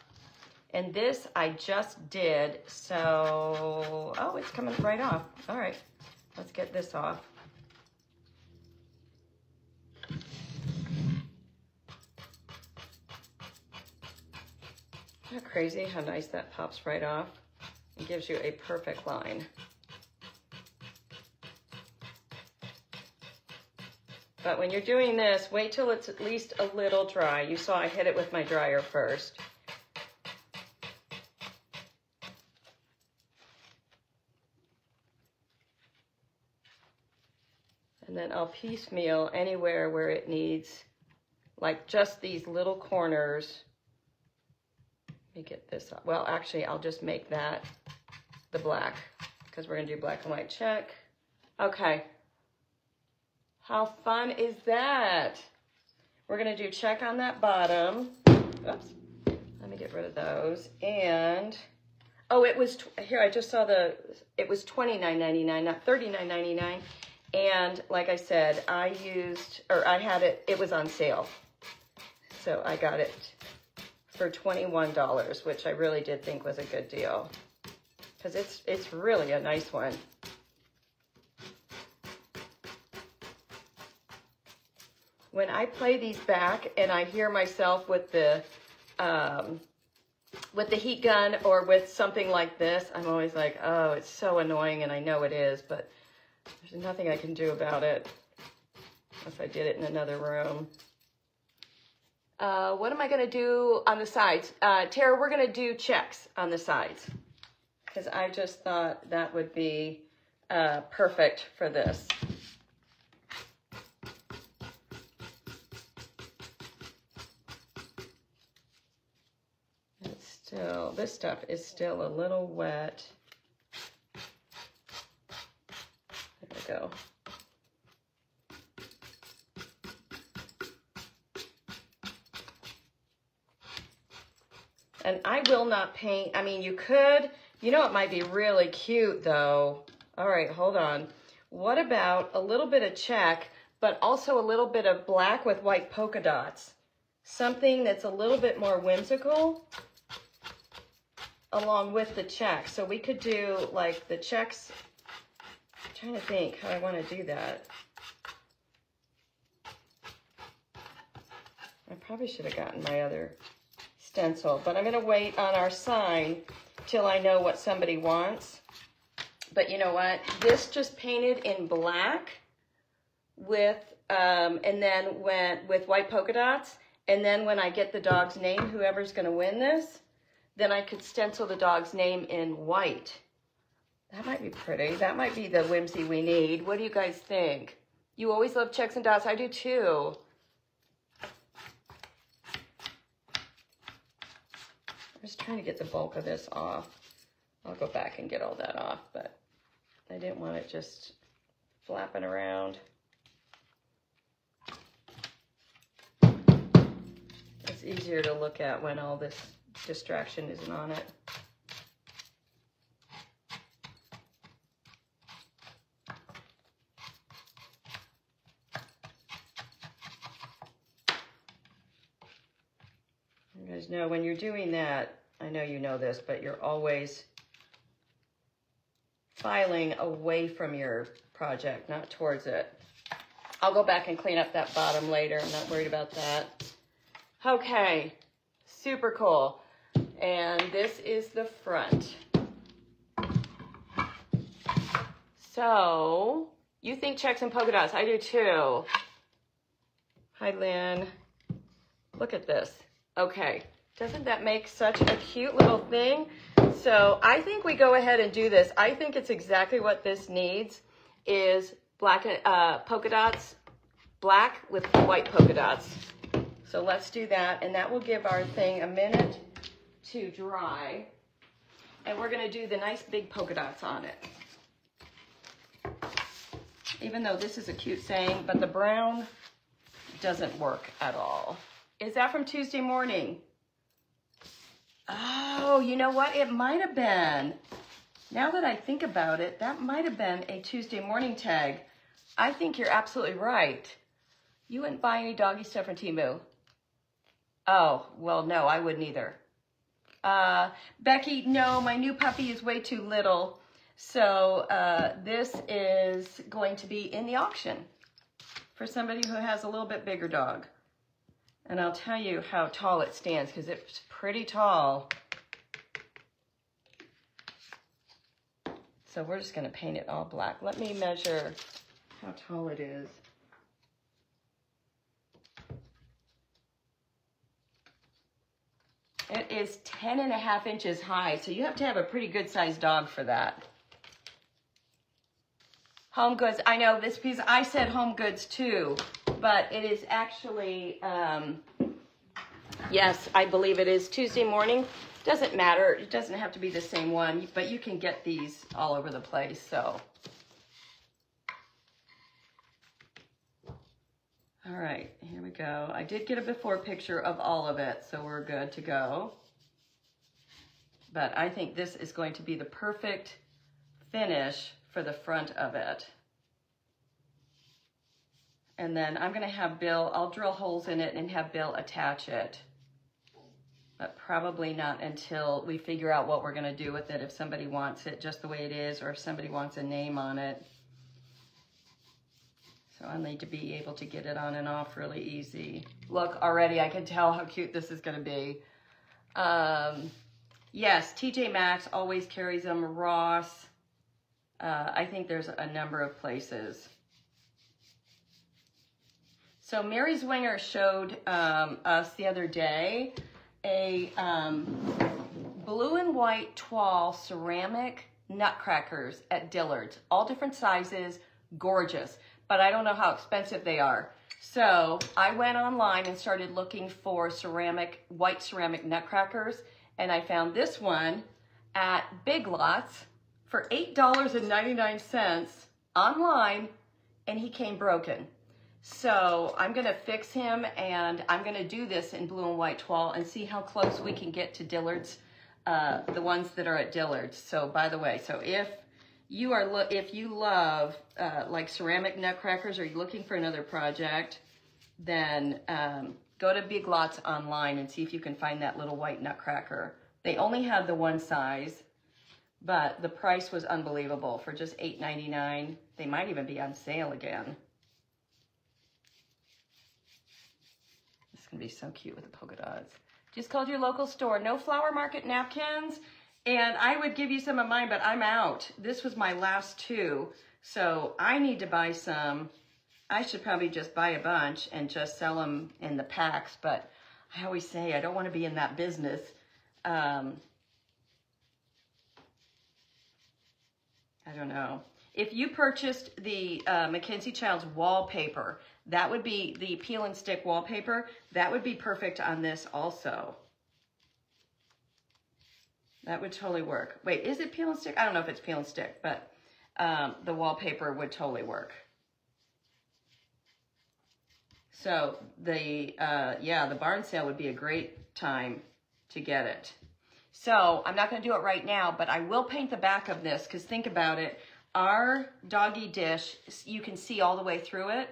And this I just did, so, oh, it's coming right off. All right, let's get this off. Isn't that crazy how nice that pops right off? It gives you a perfect line. But when you're doing this, wait till it's at least a little dry. You saw I hit it with my dryer first. And then I'll piecemeal anywhere where it needs, like just these little corners. Let me get this up. Well, actually, I'll just make that the black because we're going to do black and white check. Okay. How fun is that? We're going to do check on that bottom. Oops. Let me get rid of those. And, oh, it was, here, I just saw it was $29.99, not $39.99. And like I said, I had it, it was on sale. So I got it for $21, which I really did think was a good deal. Because it's really a nice one. When I play these back and I hear myself with the heat gun or with something like this, I'm always like, oh, it's so annoying, and I know it is, but there's nothing I can do about it unless I did it in another room. What am I going to do on the sides? Tara, we're going to do checks on the sides. because I just thought that would be perfect for this. It's still, this stuff is still a little wet. There we go. And I will not paint, I mean, you could, you know, it might be really cute though. All right, hold on. What about a little bit of check, but also a little bit of black with white polka dots? Something that's a little bit more whimsical along with the check. So we could do like the checks. I'm trying to think how I want to do that. I probably should have gotten my other stencil, but I'm going to wait on our sign till I know what somebody wants. But you know what? This just painted in black with, and then went with white polka dots. And then when I get the dog's name, whoever's going to win this, then I could stencil the dog's name in white. That might be pretty. That might be the whimsy we need. What do you guys think? You always love checks and dots. I do too. I'm just trying to get the bulk of this off. I'll go back and get all that off, but I didn't want it just flapping around. It's easier to look at when all this distraction isn't on it. You guys know when you're doing that, I know you know this, but you're always filing away from your project, not towards it. I'll go back and clean up that bottom later. I'm not worried about that. Okay, super cool. And this is the front. So, you think checks and polka dots. I do too. Hi, Lynn. Look at this. Okay, doesn't that make such a cute little thing? So I think we go ahead and do this. I think it's exactly what this needs is black polka dots, black with white polka dots. So let's do that, and that will give our thing a minute to dry. And we're gonna do the nice big polka dots on it. Even though this is a cute saying, but the brown doesn't work at all. Is that from Tuesday morning? Oh, you know what? It might have been. Now that I think about it, that might have been a Tuesday morning tag. I think you're absolutely right. You wouldn't buy any doggy stuff from Temu. Oh, well, no, I wouldn't either. Becky, no, my new puppy is way too little. So this is going to be in the auction for somebody who has a little bit bigger dog. And I'll tell you how tall it stands because it's pretty tall. So we're just going to paint it all black. Let me measure how tall it is. It is 10.5 inches high, so you have to have a pretty good sized dog for that. Home Goods, I know this piece, I said Home Goods too, but it is actually, yes, I believe it is Tuesday morning. Doesn't matter, it doesn't have to be the same one, but you can get these all over the place, so. All right, here we go. I did get a before picture of all of it, so we're good to go. But I think this is going to be the perfect finish for the front of it. And then I'm gonna have Bill, I'll drill holes in it and have Bill attach it. But probably not until we figure out what we're gonna do with it, if somebody wants it just the way it is, or if somebody wants a name on it. So I need to be able to get it on and off really easy. Look, already I can tell how cute this is gonna be. Yes, TJ Maxx always carries them, Ross. I think there's a number of places. So Mary Zwinger showed us the other day a blue and white toile ceramic nutcrackers at Dillard's. All different sizes, gorgeous, but I don't know how expensive they are. So I went online and started looking for white ceramic nutcrackers, and I found this one at Big Lots for $8.99 online, and he came broken. So I'm gonna fix him, and I'm gonna do this in blue and white toile and see how close we can get to Dillard's, the ones that are at Dillard's. So by the way, so if you love like ceramic nutcrackers, or you're looking for another project, then go to Big Lots online and see if you can find that little white nutcracker. They only had the one size, but the price was unbelievable for just $8.99. They might even be on sale again. This is gonna be so cute with the polka dots. Just called your local store. No flower market napkins. And I would give you some of mine, but I'm out. This was my last two. So I need to buy some. I should probably just buy a bunch and just sell them in the packs. But I always say I don't want to be in that business. I don't know. If you purchased the Mackenzie Childs wallpaper, that would be the peel and stick wallpaper. That would be perfect on this also. That would totally work. Wait, is it peel and stick? I don't know if it's peel and stick, but the wallpaper would totally work. So the barn sale would be a great time to get it. So I'm not going to do it right now, but I will paint the back of this, because think about it. Our doggy dish, you can see all the way through it.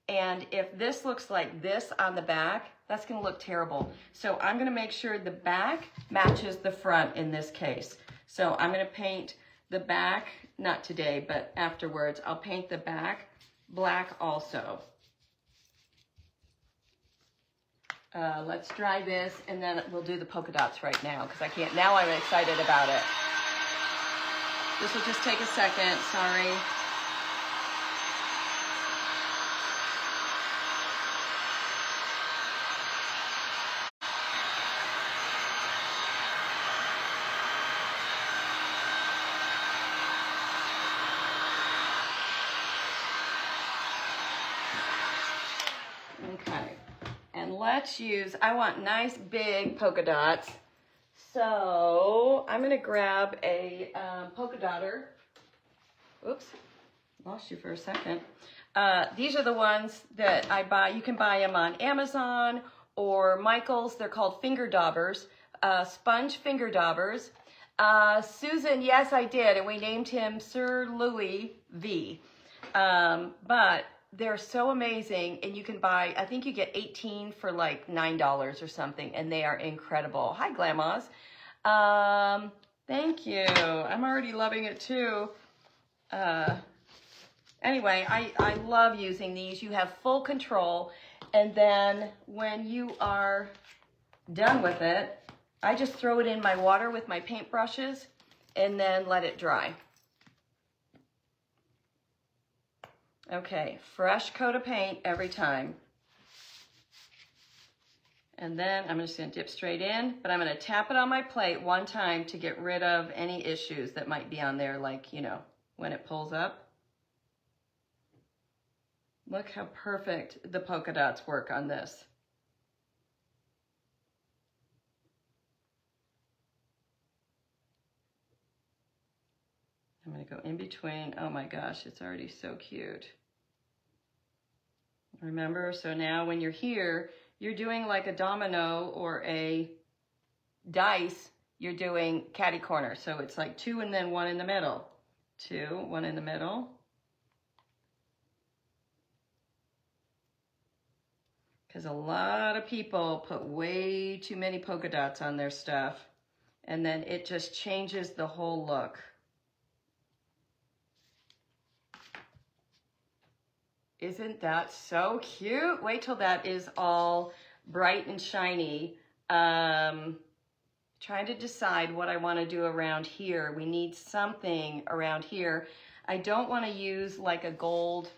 And if this looks like this on the back, that's going to look terrible. So I'm going to make sure the back matches the front in this case. So I'm going to paint the back, not today, but afterwards, I'll paint the back black also. Let's dry this, and then we'll do the polka dots right now, because I can't. Now I'm excited about it. This will just take a second, sorry. Okay, and let's use, I want nice big polka dots. So I'm gonna grab a polka dotter. Oops, lost you for a second. These are the ones that I buy. You can buy them on Amazon or Michael's. They're called finger daubers, sponge finger daubers. Susan, yes, I did, and we named him Sir Louis V. But they're so amazing, and you can buy, I think you get 18 for like $9 or something, and they are incredible. Hi, Glamas. Thank you. I'm already loving it too. Anyway, I love using these. You have full control, and then when you are done with it, I just throw it in my water with my paint brushes and then let it dry. Okay, fresh coat of paint every time. And then I'm just gonna dip straight in, but I'm gonna tap it on my plate one time to get rid of any issues that might be on there, like, you know, when it pulls up. Look how perfect the polka dots work on this. I'm gonna go in between. Oh my gosh, it's already so cute. Remember, so now when you're here, you're doing like a domino or a dice, you're doing catty corner. So it's like 2 and then 1 in the middle. 2, 1 in the middle. Because a lot of people put way too many polka dots on their stuff, and then it just changes the whole look. Isn't that so cute? Wait till that is all bright and shiny. Trying to decide what I want to do around here. We need something around here. I don't want to use like a gold.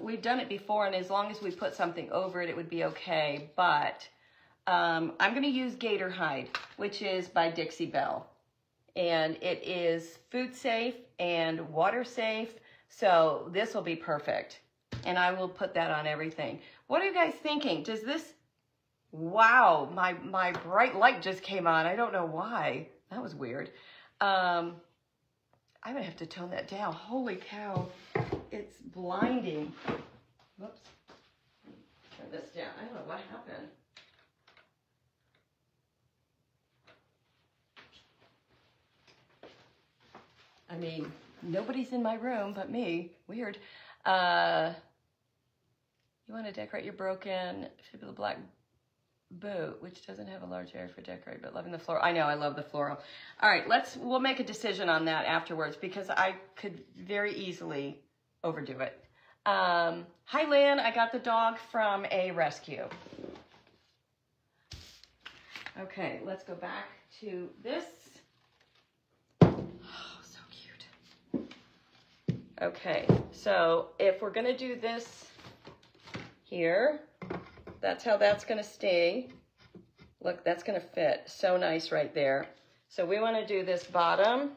We've done it before, and as long as we put something over it, it would be okay. But I'm going to use Gator Hide, which is by Dixie Belle. and it is food safe and water safe. So this will be perfect. And I will put that on everything. What are you guys thinking? Does this, wow, my bright light just came on. I don't know why. That was weird. I'm gonna have to tone that down. Holy cow, it's blinding. Whoops, turn this down. I don't know what happened. I mean, nobody's in my room but me. Weird. You want to decorate your broken fibula black boot, which doesn't have a large area for decorate, but loving the floral. I know, I love the floral. All right, we'll make a decision on that afterwards because I could very easily overdo it. Hi, Lynn. I got the dog from a rescue. Okay, let's go back to this. Oh, so cute. Okay, so if we're gonna do this here, that's how that's gonna stay. Look, that's gonna fit so nice right there. So we wanna do this bottom,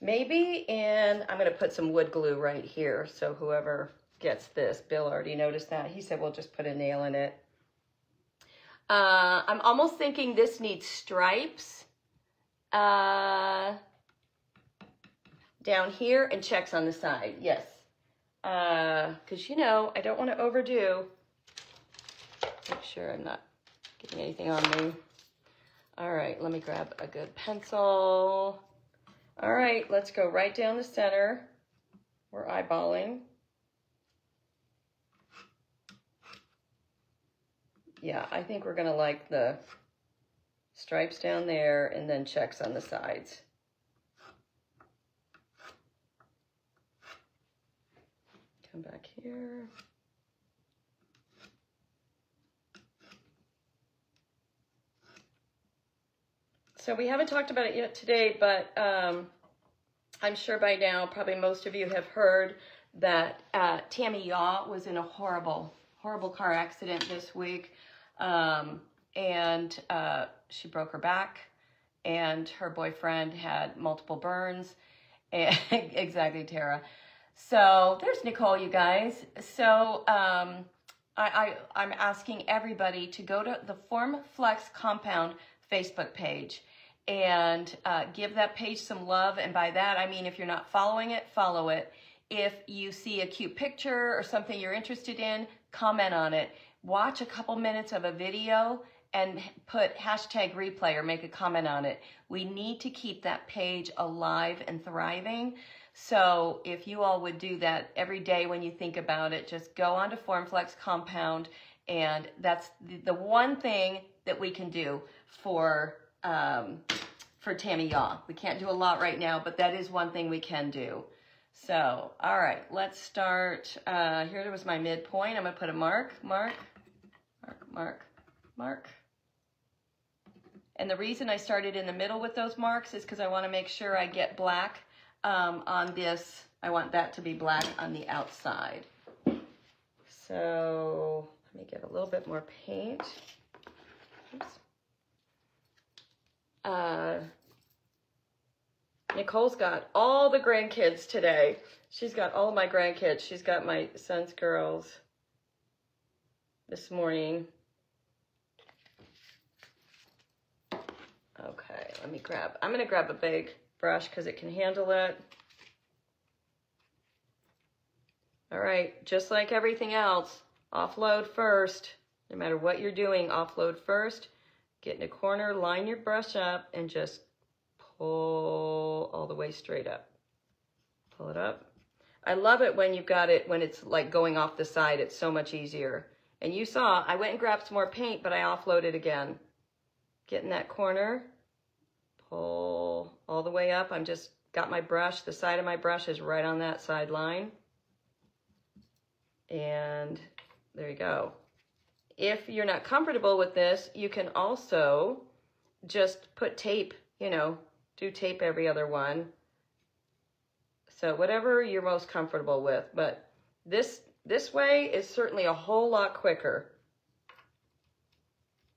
maybe, and I'm gonna put some wood glue right here. So whoever gets this, Bill already noticed that. He said, we'll just put a nail in it. I'm almost thinking this needs stripes down here and checks on the side, yes. Because you know, I don't wanna overdo. Make sure I'm not getting anything on me. All right, let me grab a good pencil. All right, let's go right down the center. We're eyeballing. Yeah, I think we're gonna like the stripes down there and then checks on the sides. Come back here. So we haven't talked about it yet today, but I'm sure by now, probably most of you have heard that Tammy Yaw was in a horrible, horrible car accident this week. And she broke her back, and her boyfriend had multiple burns. And exactly, Tara. So there's Nicole, you guys. So I'm asking everybody to go to the Form Flex Compound Facebook page and give that page some love. And by that, I mean, if you're not following it, follow it. If you see a cute picture or something you're interested in, comment on it. Watch a couple minutes of a video and put hashtag replay or make a comment on it. We need to keep that page alive and thriving. So if you all would do that every day when you think about it, just go onto FormFlex Compound, and that's the one thing that we can do for Tammy Yaw. We can't do a lot right now, but that is one thing we can do. So, all right, let's start. Here was my midpoint. I'm gonna put a mark. And the reason I started in the middle with those marks is because I want to make sure I get black on this. I want that to be black on the outside. So let me get a little bit more paint. Oops. Nicole's got all the grandkids today. She's got all of my grandkids. She's got my son's girls this morning. Okay, I'm gonna grab a big brush because it can handle it. All right, just like everything else, offload first. No matter what you're doing, offload first. Get in a corner, line your brush up, and just pull all the way straight up. Pull it up. I love it when you've got it, when it's like going off the side. It's so much easier. And you saw, I went and grabbed some more paint, but I offloaded again. Get in that corner, pull all the way up. I'm just got my brush, the side of my brush is right on that side line. And there you go. If you're not comfortable with this, you can also just put tape, you know, do tape every other one. So whatever you're most comfortable with, but this way is certainly a whole lot quicker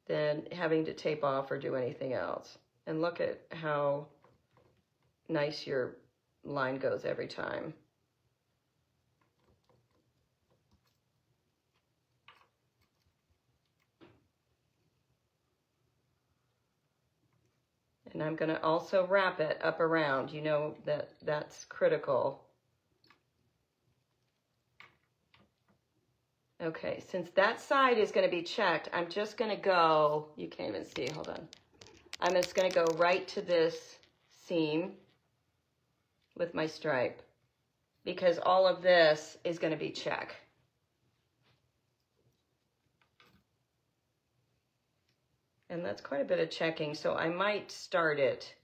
than having to tape off or do anything else. And look at how nice your line goes every time. And I'm going to also wrap it up around. You know that that's critical. Okay, since that side is going to be checked, I'm just going to go, you can't even see, hold on. I'm just going to go right to this seam with my stripe because all of this is going to be check. And that's quite a bit of checking, so I might start it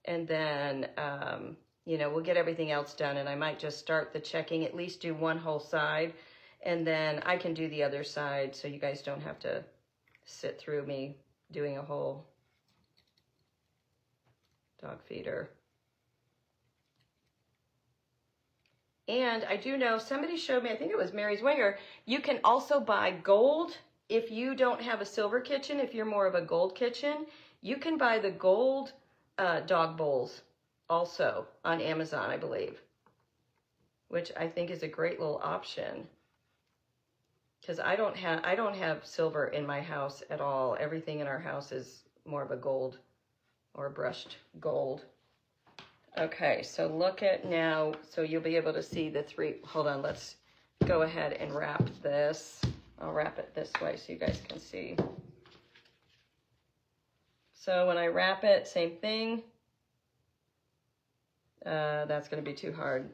and then, you know, we'll get everything else done and I might just start the checking, at least do one whole side, and then I can do the other side so you guys don't have to sit through me doing a whole dog feeder. And I do know, somebody showed me, I think it was Mary's Winger, you can also buy gold. If you don't have a silver kitchen, if you're more of a gold kitchen, you can buy the gold dog bowls also on Amazon, I believe, which I think is a great little option. Because I don't have silver in my house at all. Everything in our house is more of a gold or brushed gold. Okay, so look at now, so you'll be able to see the three. Hold on, let's go ahead and wrap this. I'll wrap it this way so you guys can see. So when I wrap it, same thing. That's going to be too hard.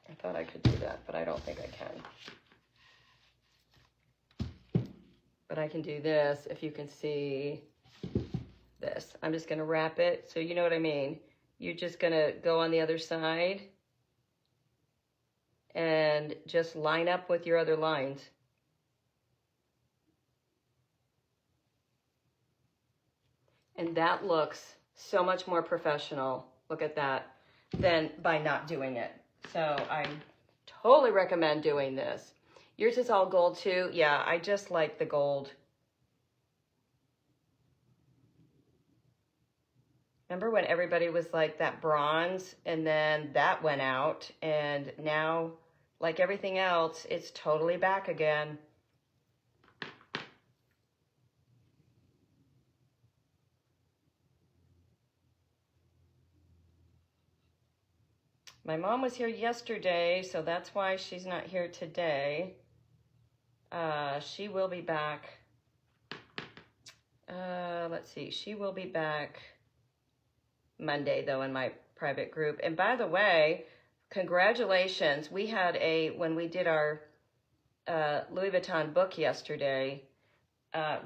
I thought I could do that, but I don't think I can. But I can do this, if you can see this. I'm just going to wrap it, so you know what I mean. You're just going to go on the other side and just line up with your other lines. And that looks so much more professional, look at that, than by not doing it. So I totally recommend doing this. Yours is all gold too? Yeah, I just like the gold. Remember when everybody was like that bronze and then that went out and now, like everything else, it's totally back again. My mom was here yesterday, so that's why she's not here today. She will be back. Let's see. She will be back Monday, though, in my private group. And by the way, congratulations. We had when we did our Louis Vuitton book yesterday,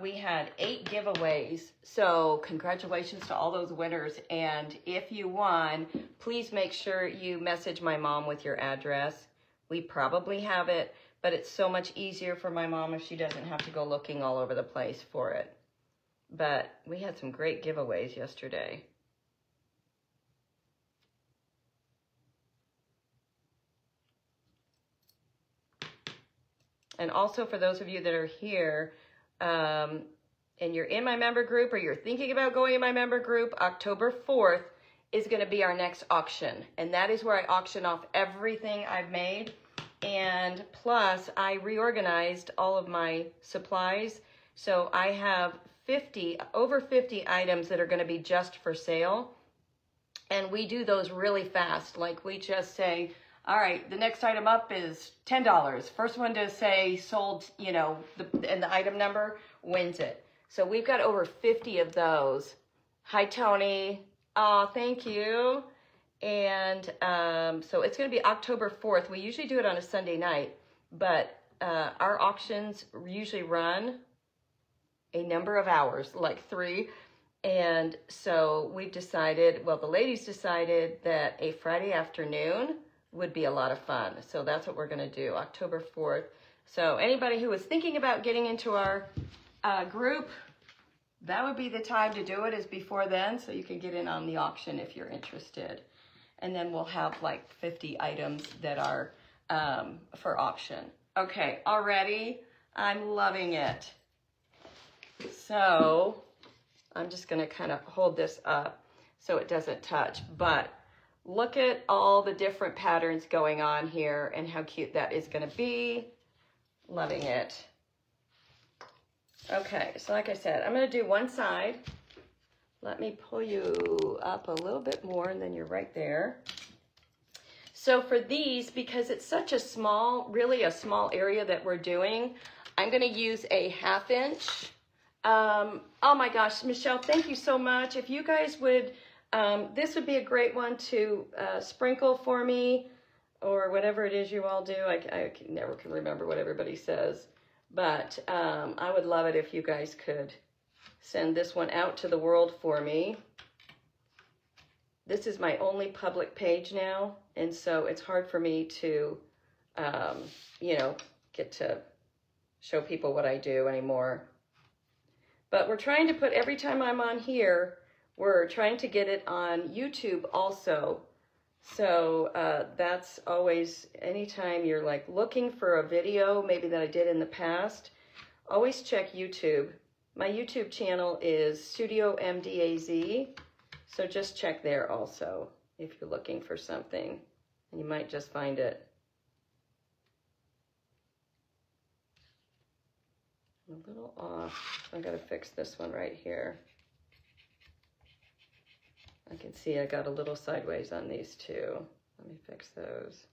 we had 8 giveaways. So congratulations to all those winners. And if you won, please make sure you message my mom with your address. We probably have it, but it's so much easier for my mom if she doesn't have to go looking all over the place for it. But we had some great giveaways yesterday. And also for those of you that are here, and you're in my member group or you're thinking about going in my member group, October 4th is going to be our next auction. And that is where I auction off everything I've made. And plus, I reorganized all of my supplies. So I have over 50 items that are going to be just for sale. And we do those really fast. Like we just say, all right, the next item up is $10. First one to say sold, you know, and the item number wins it. So we've got over 50 of those. Hi, Tony. Oh, thank you. And so it's going to be October 4th. We usually do it on a Sunday night, but our auctions usually run a number of hours, like 3. And so we've decided, well, the ladies decided that a Friday afternoon would be a lot of fun. So that's what we're going to do, October 4th. So anybody who is thinking about getting into our group, that would be the time to do it, is before then, so you can get in on the auction if you're interested. And then we'll have like 50 items that are for auction. Okay, already, I'm loving it. So I'm just going to kind of hold this up so it doesn't touch, but Look at all the different patterns going on here and how cute that is going to be. Loving it. Okay, so like I said, I'm going to do one side. Let me pull you up a little bit more and then you're right there. So for these, because it's such a small, really a small area that we're doing, I'm going to use a 1/2 inch. Oh my gosh, Michelle, thank you so much. If you guys would, this would be a great one to sprinkle for me or whatever it is you all do. I never can remember what everybody says, but I would love it if you guys could send this one out to the world for me. This is my only public page now, and so it's hard for me to, you know, get to show people what I do anymore. But we're trying to put, every time I'm on here, we're trying to get it on YouTube also. So that's always, anytime you're like looking for a video, maybe that I did in the past, always check YouTube. My YouTube channel is Studio MDAZ, so just check there also if you're looking for something, and you might just find it. I'm a little off, so I gotta fix this one right here. I can see I got a little sideways on these two. Let me fix those.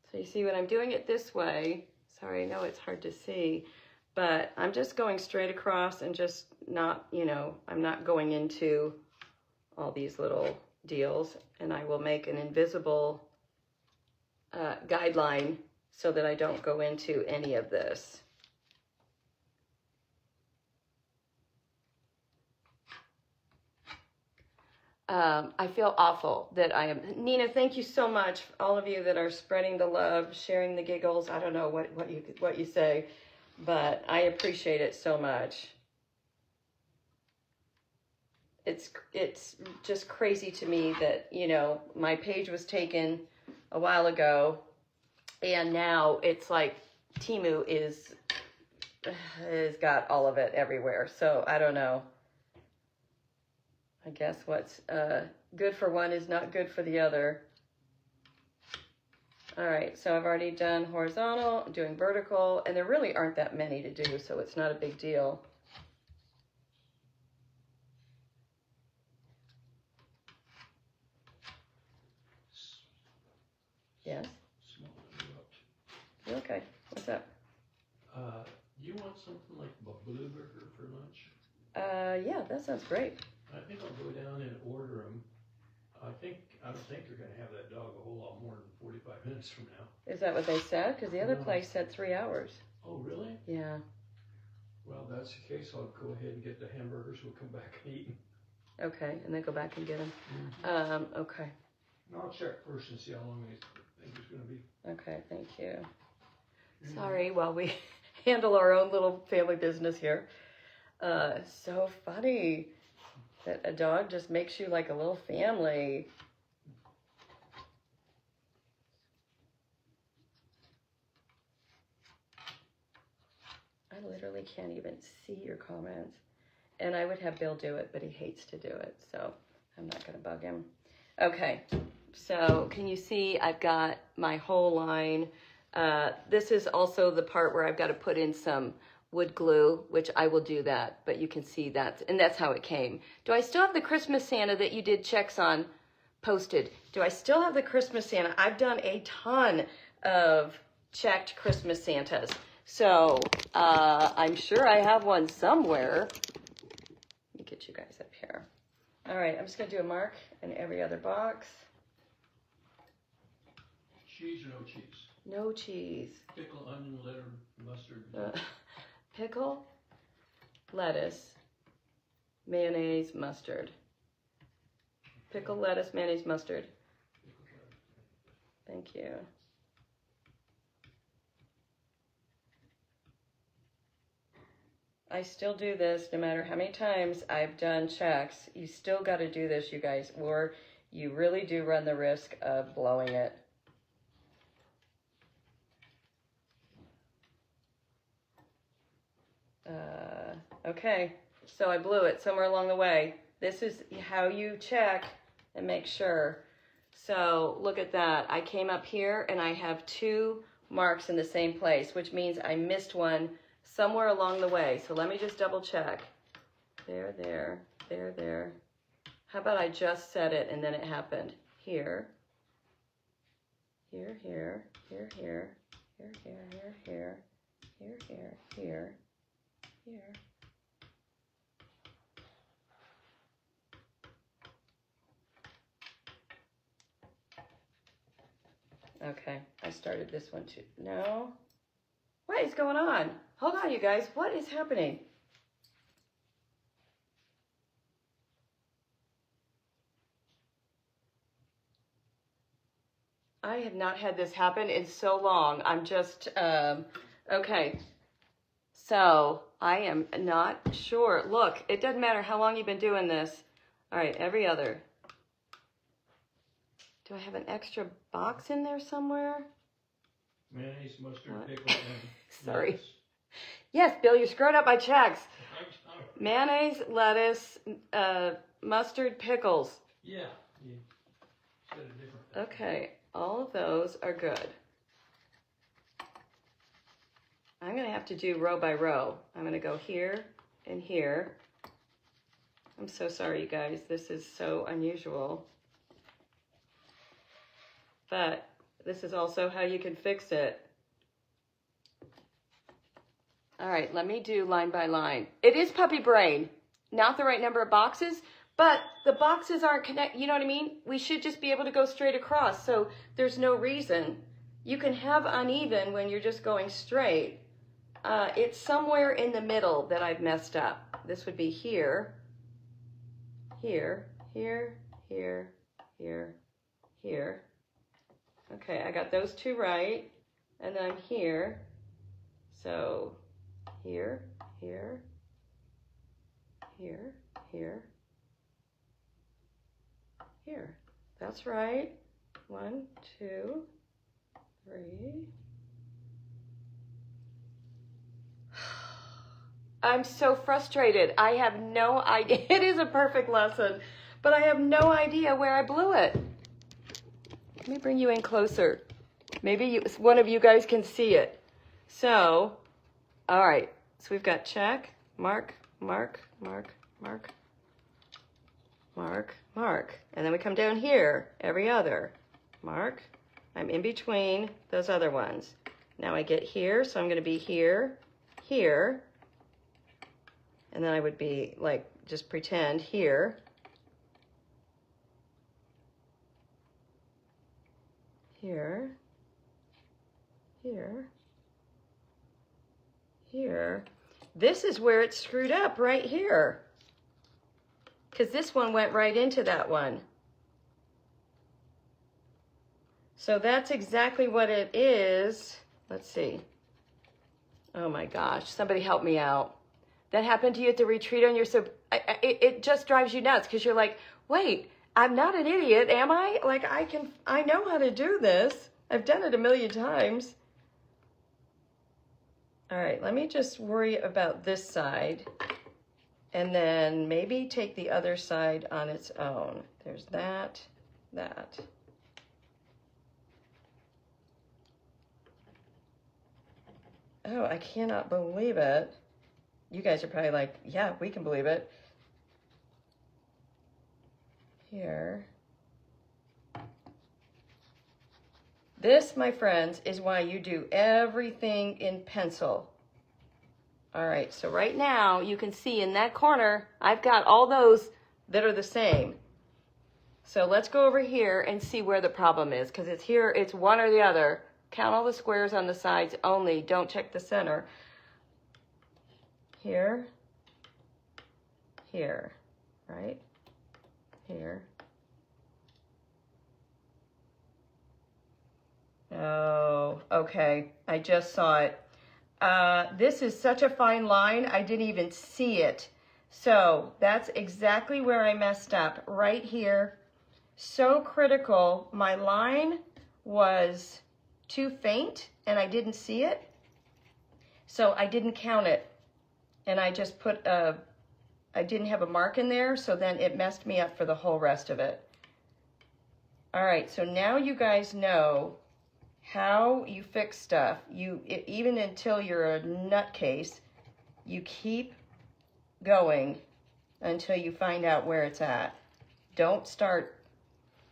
So you see when I'm doing it this way, sorry, I know it's hard to see, but I'm just going straight across and just not, you know, I'm not going into all these little deals, and I will make an invisible guideline so that I don't go into any of this. I feel awful that I am, Nina, thank you so much, all of you that are spreading the love, sharing the giggles. I don't know what you say, but I appreciate it so much. It's just crazy to me that, you know, my page was taken a while ago, and now it's like Temu has got all of it everywhere. So I don't know. I guess what's good for one is not good for the other. All right, so I've already done horizontal, I'm doing vertical, and there really aren't that many to do, so it's not a big deal. Yes? You okay? What's up? You want something like a blueberry for lunch? Yeah, that sounds great. I think I'll go down and order them. I don't think they're gonna have that dog a whole lot more than 45 minutes from now. Is that what they said? Because the other place said 3 hours. Oh, really? Yeah. Well, that's the case. I'll go ahead and get the hamburgers. We'll come back and eat them. Okay, and then go back and get them. Mm-hmm. Okay. I'll check first and see how long they think it's gonna be. Okay, thank you. Mm-hmm. Sorry, while we handle our own little family business here. So funny that a dog just makes you like a little family. I literally can't even see your comments. And I would have Bill do it, but he hates to do it, so I'm not gonna bug him. Okay, so can you see I've got my whole line. This is also the part where I've got to put in some wood glue, which I will do that, but you can see that, and that's how it came. Do I still have the Christmas Santa that you did checks on posted? Do I still have the Christmas Santa? I've done a ton of checked Christmas Santas, so I'm sure I have one somewhere. Let me get you guys up here. All right, I'm just gonna do a mark in every other box. Cheese or no cheese? No cheese. Pickle, onion, lettuce, mustard. Pickle, lettuce, mayonnaise, mustard. Pickle, lettuce, mayonnaise, mustard. Thank you. I still do this no matter how many times I've done checks. You still got to do this, you guys, or you really do run the risk of blowing it. Okay, so I blew it somewhere along the way. This is how you check and make sure. So look at that. I came up here and I have 2 marks in the same place, which means I missed one somewhere along the way. So let me just double check. There, there, there, there. How about I just said it and then it happened? Here, here, here, here, here, here, here, here, here, here, here, here, here. Okay, I started this one too. No. What is going on? Hold on, you guys. What is happening? I have not had this happen in so long. I'm just, okay. So I am not sure. Look, it doesn't matter how long you've been doing this. All right, every other. Do I have an extra box in there somewhere? Mayonnaise, mustard, What? pickle, and Sorry. lettuce. Yes, Bill, you screwed up my checks. I'm sorry. Mayonnaise, lettuce, mustard, pickles. Yeah, you said it different. Okay, all of those are good. I'm going to have to do row by row. I'm going to go here and here. I'm so sorry, you guys. This is so unusual. But this is also how you can fix it. All right, let me do line by line. It is puppy brain, not the right number of boxes, but the boxes aren't connected. You know what I mean? We should just be able to go straight across, so there's no reason. You can have uneven when you're just going straight. It's somewhere in the middle that I've messed up. This would be here, here, here, here, here, here. Okay, I got those 2 right, and then I'm here. So here, here, here, here, here. That's right. 1, 2, 3. I'm so frustrated. I have no idea. It is a perfect lesson, but I have no idea where I blew it. Let me bring you in closer. Maybe one of you guys can see it. So, all right. So we've got check, mark, mark, mark, mark, mark, mark. And then we come down here, every other. Mark. I'm in between those other ones. Now I get here, so I'm going to be here, here. And then I would be like, just pretend here. Here, here, here. This is where it's screwed up, right here. Because this one went right into that one. So that's exactly what it is. Let's see. Oh my gosh, somebody help me out. That happened to you at the retreat and you're so, it just drives you nuts because you're like, wait, I'm not an idiot, am I? Like I know how to do this. I've done it a million times. All right, let me just worry about this side and then maybe take the other side on its own. There's that, that. Oh, I cannot believe it. You guys are probably like, yeah, we can believe it. Here. This, my friends, is why you do everything in pencil. All right, so right now you can see in that corner, I've got all those that are the same. So let's go over here and see where the problem is, because it's here, it's one or the other. Count all the squares on the sides only, don't check the center. Here, here, right? Here. Oh, okay. I just saw it. This is such a fine line, I didn't even see it. So that's exactly where I messed up, right here. So critical. My line was too faint and I didn't see it. So I didn't count it. and I just put I didn't have a mark in there, so then it messed me up for the whole rest of it. All right, so now you guys know how you fix stuff. Even until you're a nutcase, you keep going until you find out where it's at. Don't start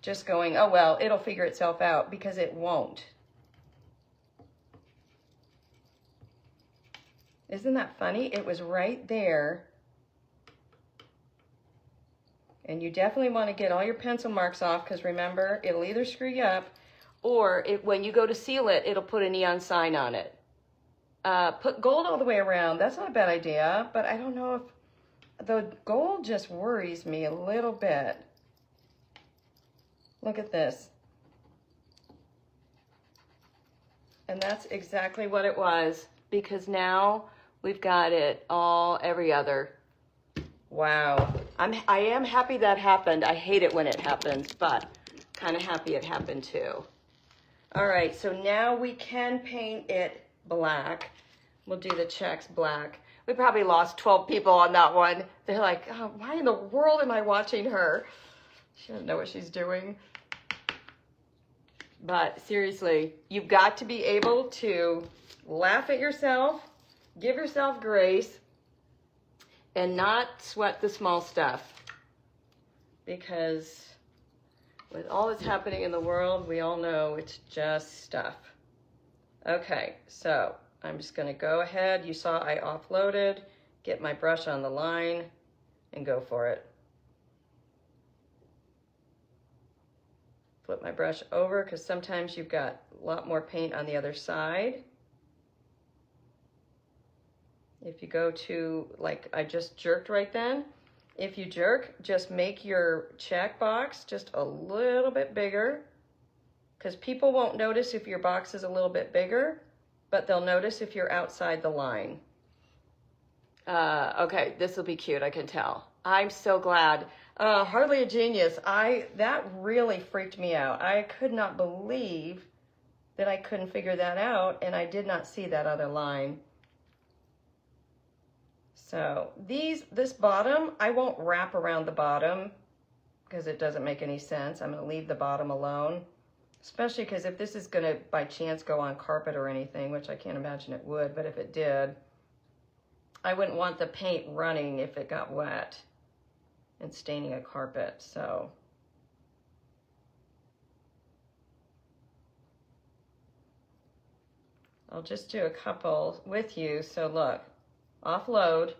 just going, oh, well, it'll figure itself out, because it won't. Isn't that funny? It was right there. And you definitely want to get all your pencil marks off, because remember, it'll either screw you up, or when you go to seal it, it'll put a neon sign on it. Put gold all the way around. That's not a bad idea, but I don't know if the gold just worries me a little bit. Look at this. And that's exactly what it was, because now we've got it all every other. Wow. I am happy that happened. I hate it when it happens, but kind of happy it happened too. All right, so now we can paint it black. We'll do the checks black. We probably lost 12 people on that one. They're like, oh, why in the world am I watching her? She doesn't know what she's doing. But seriously, you've got to be able to laugh at yourself, give yourself grace, and not sweat the small stuff. Because with all that's happening in the world, we all know it's just stuff. Okay, so I'm just gonna go ahead. You saw I offloaded, get my brush on the line, and go for it. Flip my brush over, because sometimes you've got a lot more paint on the other side. If you go to, like I just jerked right then, if you jerk, just make your check box just a little bit bigger, because people won't notice if your box is a little bit bigger, but they'll notice if you're outside the line. Okay, this will be cute, I can tell. I'm so glad. Hardly a genius. That really freaked me out. I could not believe that I couldn't figure that out, and I did not see that other line. So this bottom, I won't wrap around the bottom because it doesn't make any sense. I'm going to leave the bottom alone, especially because if this is going to by chance go on carpet or anything, which I can't imagine it would, but if it did, I wouldn't want the paint running if it got wet and staining a carpet. So I'll just do a couple with you. So look, offload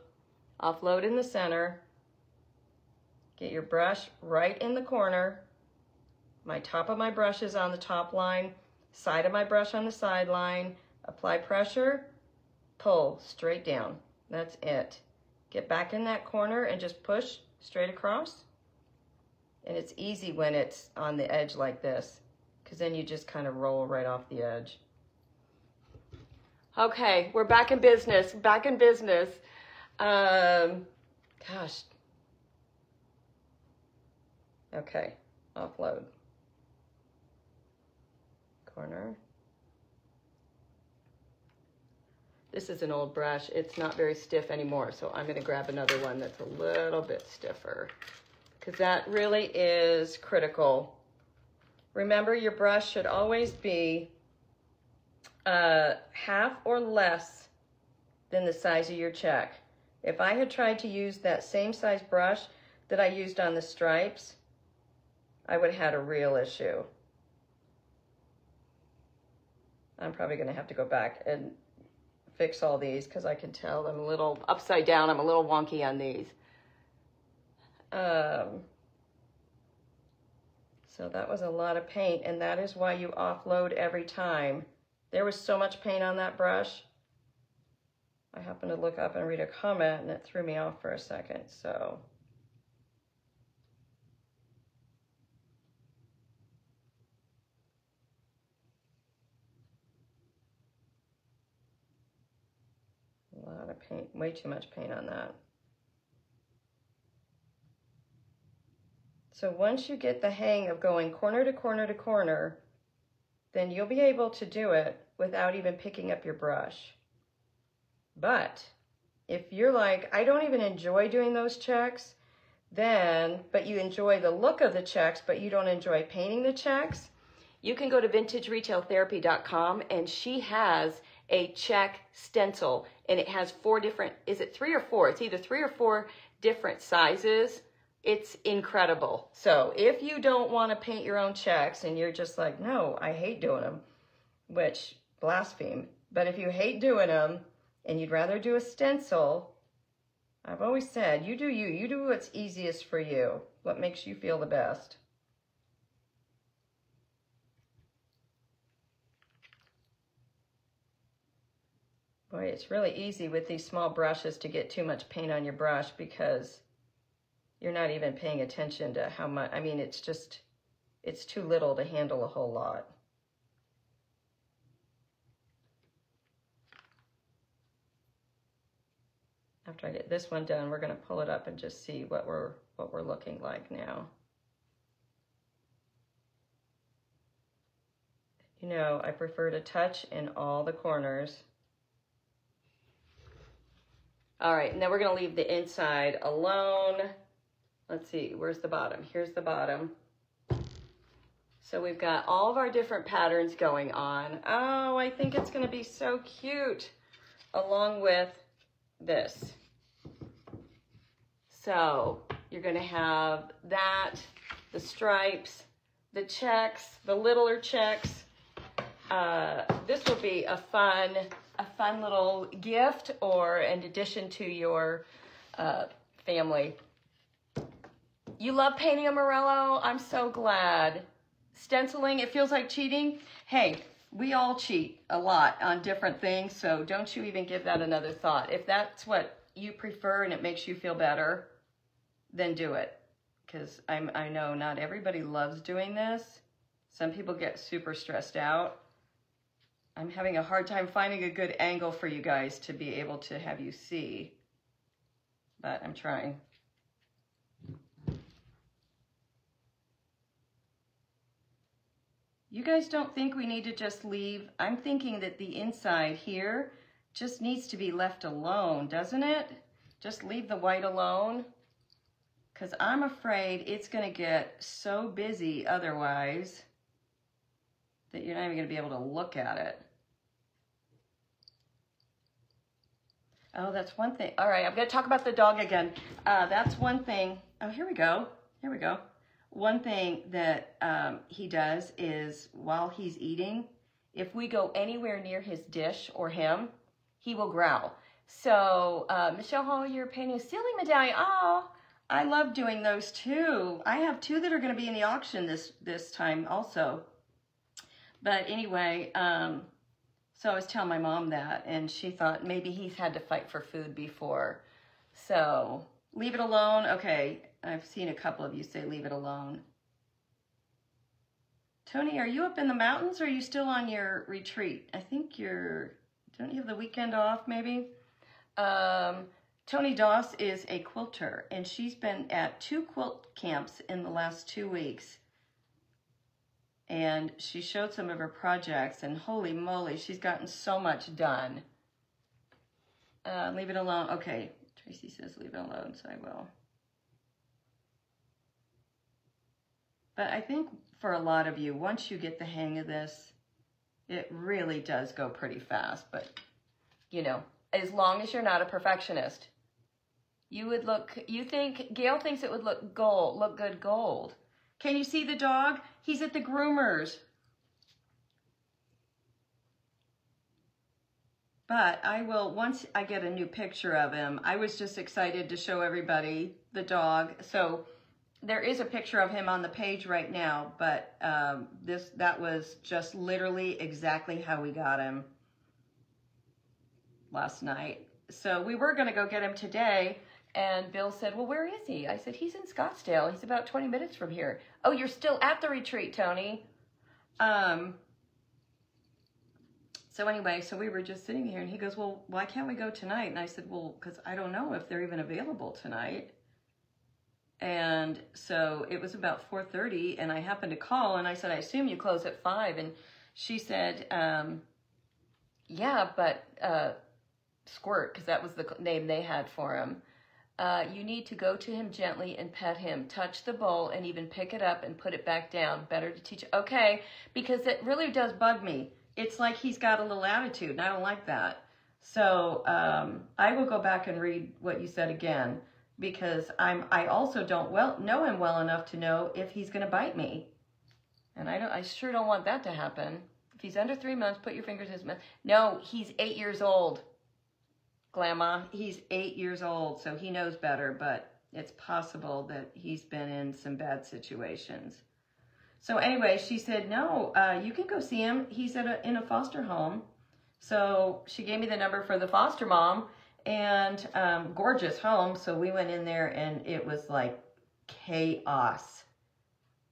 in the center, get your brush right in the corner. My top of my brush is on the top line, side of my brush on the side line, apply pressure, pull straight down. That's it. Get back in that corner and just push straight across. And it's easy when it's on the edge like this, because then you just kind of roll right off the edge. Okay, we're back in business, Gosh. Okay, offload. Corner. This is an old brush. It's not very stiff anymore, so I'm gonna grab another one that's a little bit stiffer, because that really is critical. Remember, your brush should always be half or less than the size of your check. If I had tried to use that same size brush that I used on the stripes, I would have had a real issue. I'm probably gonna have to go back and fix all these, because I can tell I'm a little upside down. I'm a little wonky on these. So that was a lot of paint, and that is why you offload every time. There was so much paint on that brush. I happened to look up and read a comment, and it threw me off for a second, so. A lot of paint, way too much paint on that. So once you get the hang of going corner to corner to corner, then you'll be able to do it without even picking up your brush. But If you're like, I don't even enjoy doing those checks, then, but you enjoy the look of the checks, but you don't enjoy painting the checks, you can go to vintageretailtherapy.com, and she has a check stencil, and it has 4 different, is it 3 or 4? It's either 3 or 4 different sizes. It's incredible. So if you don't want to paint your own checks and you're just like, no, I hate doing them, which blaspheme. But if you hate doing them and you'd rather do a stencil, I've always said, you do you. You do what's easiest for you, what makes you feel the best. Boy, it's really easy with these small brushes to get too much paint on your brush because you're not even paying attention to how much, I mean, it's too little to handle a whole lot. After I get this one done, we're going to pull it up and just see what we're looking like now. You know, I prefer to touch in all the corners. All right, and then we're going to leave the inside alone. Let's see, where's the bottom? Here's the bottom. So we've got all of our different patterns going on. Oh, I think it's going to be so cute along with this. So you're going to have that, the stripes, the checks, the littler checks. This will be a fun little gift or in addition to your family. You love painting a Morello? I'm so glad. Stenciling, it feels like cheating. Hey, we all cheat a lot on different things, so don't you even give that another thought. If that's what you prefer and it makes you feel better, then do it. Because I know not everybody loves doing this. Some people get super stressed out. I'm having a hard time finding a good angle for you guys to be able to have you see, but I'm trying. You guys don't think we need to just leave? I'm thinking that the inside here just needs to be left alone, doesn't it? Just leave the white alone, because I'm afraid it's going to get so busy otherwise that you're not even going to be able to look at it. Oh, that's one thing. All right, I'm going to talk about the dog again. That's one thing. Oh, here we go. Here we go. One thing that he does is while he's eating, if we go anywhere near his dish or him, he will growl. So, Michelle Hall, you're painting a ceiling medallion. Oh, I love doing those too. I have 2 that are going to be in the auction this time also. But anyway, so I was telling my mom that, and she thought maybe he's had to fight for food before. So, leave it alone. Okay, I've seen a couple of you say leave it alone. Tony, are you up in the mountains or are you still on your retreat? I think don't you have the weekend off maybe? Tony Doss is a quilter, and she's been at 2 quilt camps in the last 2 weeks. And she showed some of her projects, and holy moly, she's gotten so much done. Leave it alone. Okay, Tracy says leave it alone, so I will. But I think for a lot of you, once you get the hang of this, it really does go pretty fast. But, you know, as long as you're not a perfectionist, Gail thinks it would look good gold. Can you see the dog? He's at the groomers. But I will, once I get a new picture of him, I was just excited to show everybody the dog. So there is a picture of him on the page right now, but that was just literally exactly how we got him last night. So we were gonna go get him today, and Bill said, well, where is he? I said, he's in Scottsdale. He's about 20 minutes from here. Oh, you're still at the retreat, Tony. So anyway, so we were just sitting here, and he goes, well, why can't we go tonight? And I said, well, because I don't know if they're even available tonight. And so it was about 4:30, and I happened to call, and I said, I assume you close at 5. And she said, yeah, but Squirt, because that was the name they had for him. You need to go to him gently and pet him. Touch the bowl and even pick it up and put it back down. Better to teach. Okay, because it really does bug me. It's like he's got a little attitude, and I don't like that. So I will go back and read what you said again, because I also don't know him well enough to know if he's going to bite me. And I sure don't want that to happen. If he's under 3 months, put your fingers in his mouth. No, he's 8 years old. Glamma, he's 8 years old, so he knows better, but it's possible that he's been in some bad situations. So anyway, she said, no, you can go see him. He's in a foster home. So she gave me the number for the foster mom, and gorgeous home. So we went in there, and it was like chaos.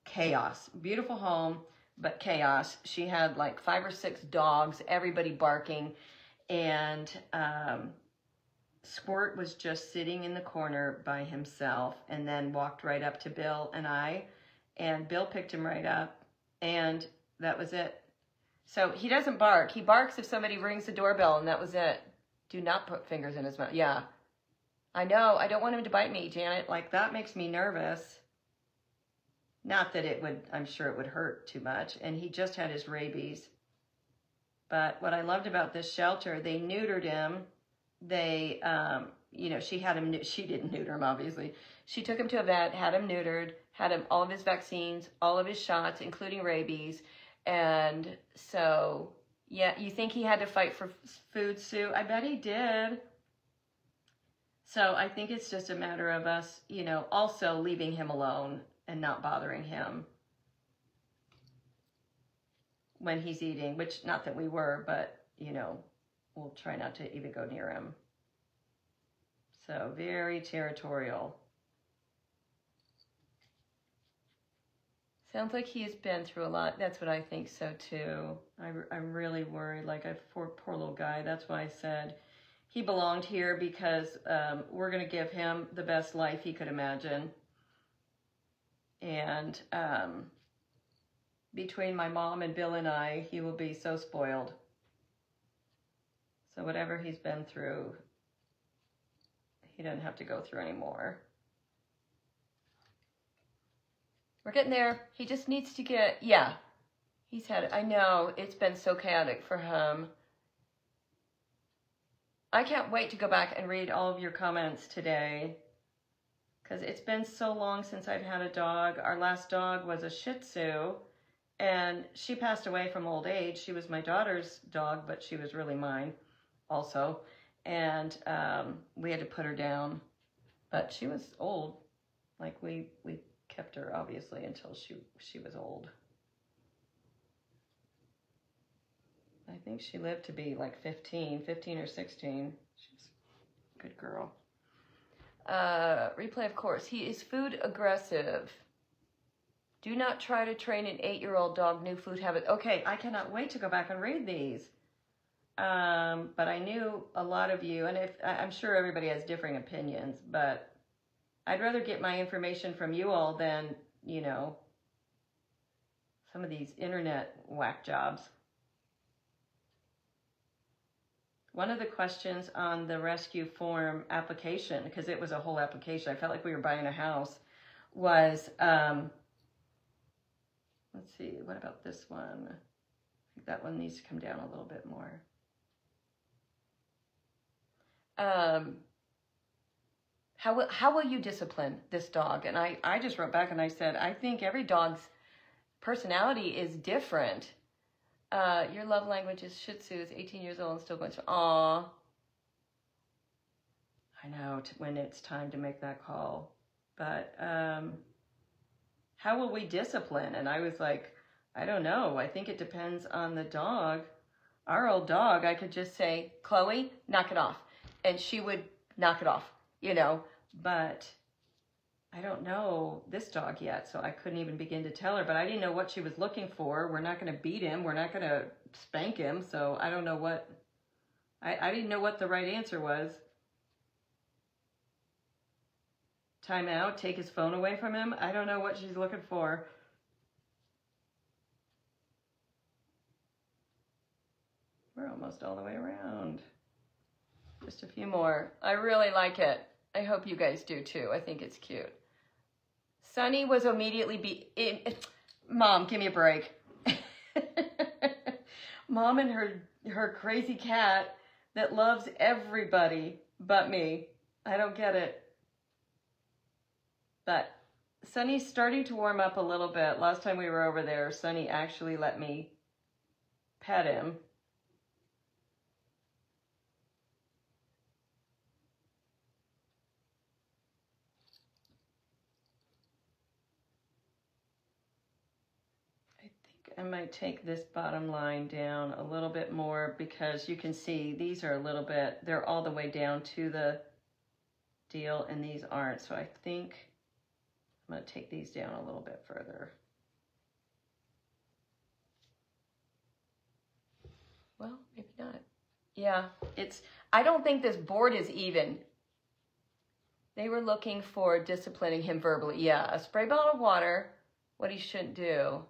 Chaos. Beautiful home, but chaos. She had like 5 or 6 dogs, everybody barking, and Squirt was just sitting in the corner by himself, and then walked right up to Bill and I, and Bill picked him right up, and that was it. So he doesn't bark. He barks if somebody rings the doorbell, and that was it. Do not put fingers in his mouth. Yeah. I know. I don't want him to bite me, Janet. Like, that makes me nervous. Not that it would, I'm sure it would hurt too much. And he just had his rabies. But what I loved about this shelter, they neutered him. They, you know, she didn't neuter him, obviously. She took him to a vet, had him neutered, had him all of his vaccines, all of his shots, including rabies. And so, yeah, you think he had to fight for food, Sue? I bet he did. So I think it's just a matter of us, you know, also leaving him alone and not bothering him when he's eating, which, not that we were, but, you know, we'll try not to even go near him. So very territorial. Sounds like he has been through a lot. That's what I think so too. I'm really worried, like a poor little guy. That's why I said he belonged here, because we're going to give him the best life he could imagine. And between my mom and Bill and I, he will be so spoiled. So whatever he's been through, he doesn't have to go through anymore. We're getting there. He just needs to get, yeah. He's had it. I know, it's been so chaotic for him. I can't wait to go back and read all of your comments today, because it's been so long since I've had a dog. Our last dog was a Shih Tzu, and she passed away from old age. She was my daughter's dog, but she was really mine also. And we had to put her down, but she was old. Like we kept her obviously until she was old. I think she lived to be like 15 or 16. She's a good girl. Replay, of course. He is food aggressive. Do not try to train an 8-year-old dog new food habit. Okay, I cannot wait to go back and read these. But I knew a lot of you, and I'm sure everybody has differing opinions, but I'd rather get my information from you all than, you know, some of these internet whack jobs. One of the questions on the rescue form application, because it was a whole application, I felt like we were buying a house, was, let's see, what about this one? I think that one needs to come down a little bit more. How will you discipline this dog? And I just wrote back and I said, I think every dog's personality is different. Your love language is Shih Tzu, is 18 years old and still going to, aw. I know, when it's time to make that call. But how will we discipline? And I was like, I don't know. I think it depends on the dog. Our old dog, I could just say, Chloe, knock it off. And she would knock it off, you know. But I don't know this dog yet, so I couldn't even begin to tell her. But I didn't know what she was looking for. We're not going to beat him. We're not going to spank him. So I don't know what, I didn't know what the right answer was. Time out, take his phone away from him. I don't know what she's looking for. We're almost all the way around. Just a few more. I really like it. I hope you guys do too. I think it's cute. Sunny was immediately Mom, give me a break. Mom and her crazy cat that loves everybody but me. I don't get it. But Sunny's starting to warm up a little bit. Last time we were over there, Sunny actually let me pet him. I might take this bottom line down a little bit more because you can see these are a little bit, they're all the way down to the deal and these aren't. So I think I'm going to take these down a little bit further. Well, maybe not. Yeah, I don't think this board is even. They were looking for disciplining him verbally. Yeah, a spray bottle of water, what he shouldn't do.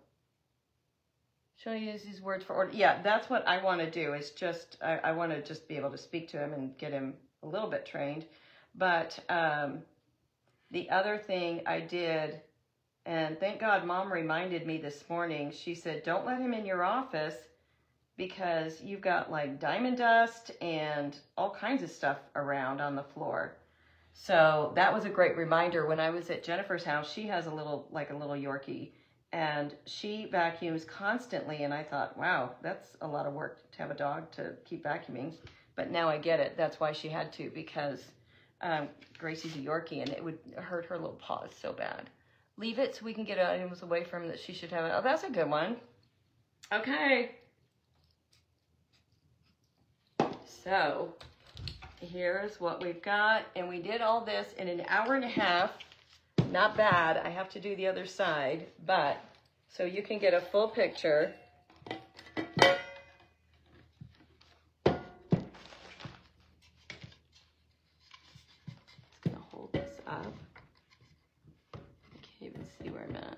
Should I use these words for order? Yeah, that's what I want to do is just, I want to just be able to speak to him and get him a little bit trained. But the other thing I did, and thank God Mom reminded me this morning, she said, don't let him in your office because you've got like diamond dust and all kinds of stuff around on the floor. So that was a great reminder. When I was at Jennifer's house, she has a little Yorkie. And she vacuums constantly, and I thought, wow, that's a lot of work to have a dog to keep vacuuming. But now I get it. That's why she had to, because Gracie's a Yorkie, and it would hurt her little paws so bad. Leave it so we can get items away from that she should have. Oh, that's a good one. Okay. So here's what we've got, and we did all this in an hour and a half. Not bad. I have to do the other side, but so you can get a full picture. Just gonna hold this up. I can't even see where I'm at.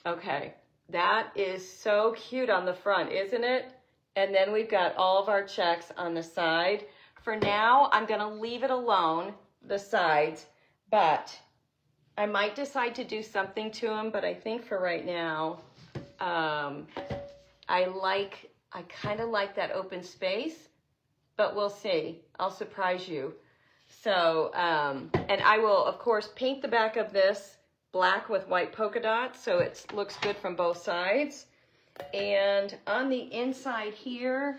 Okay, that is so cute on the front, isn't it? And then we've got all of our checks on the side. For now, I'm gonna leave it alone, the sides, but I might decide to do something to them, but I think for right now, I kind of like that open space, but we'll see. I'll surprise you. So, and I will, of course, paint the back of this black with white polka dots so it looks good from both sides. And on the inside here,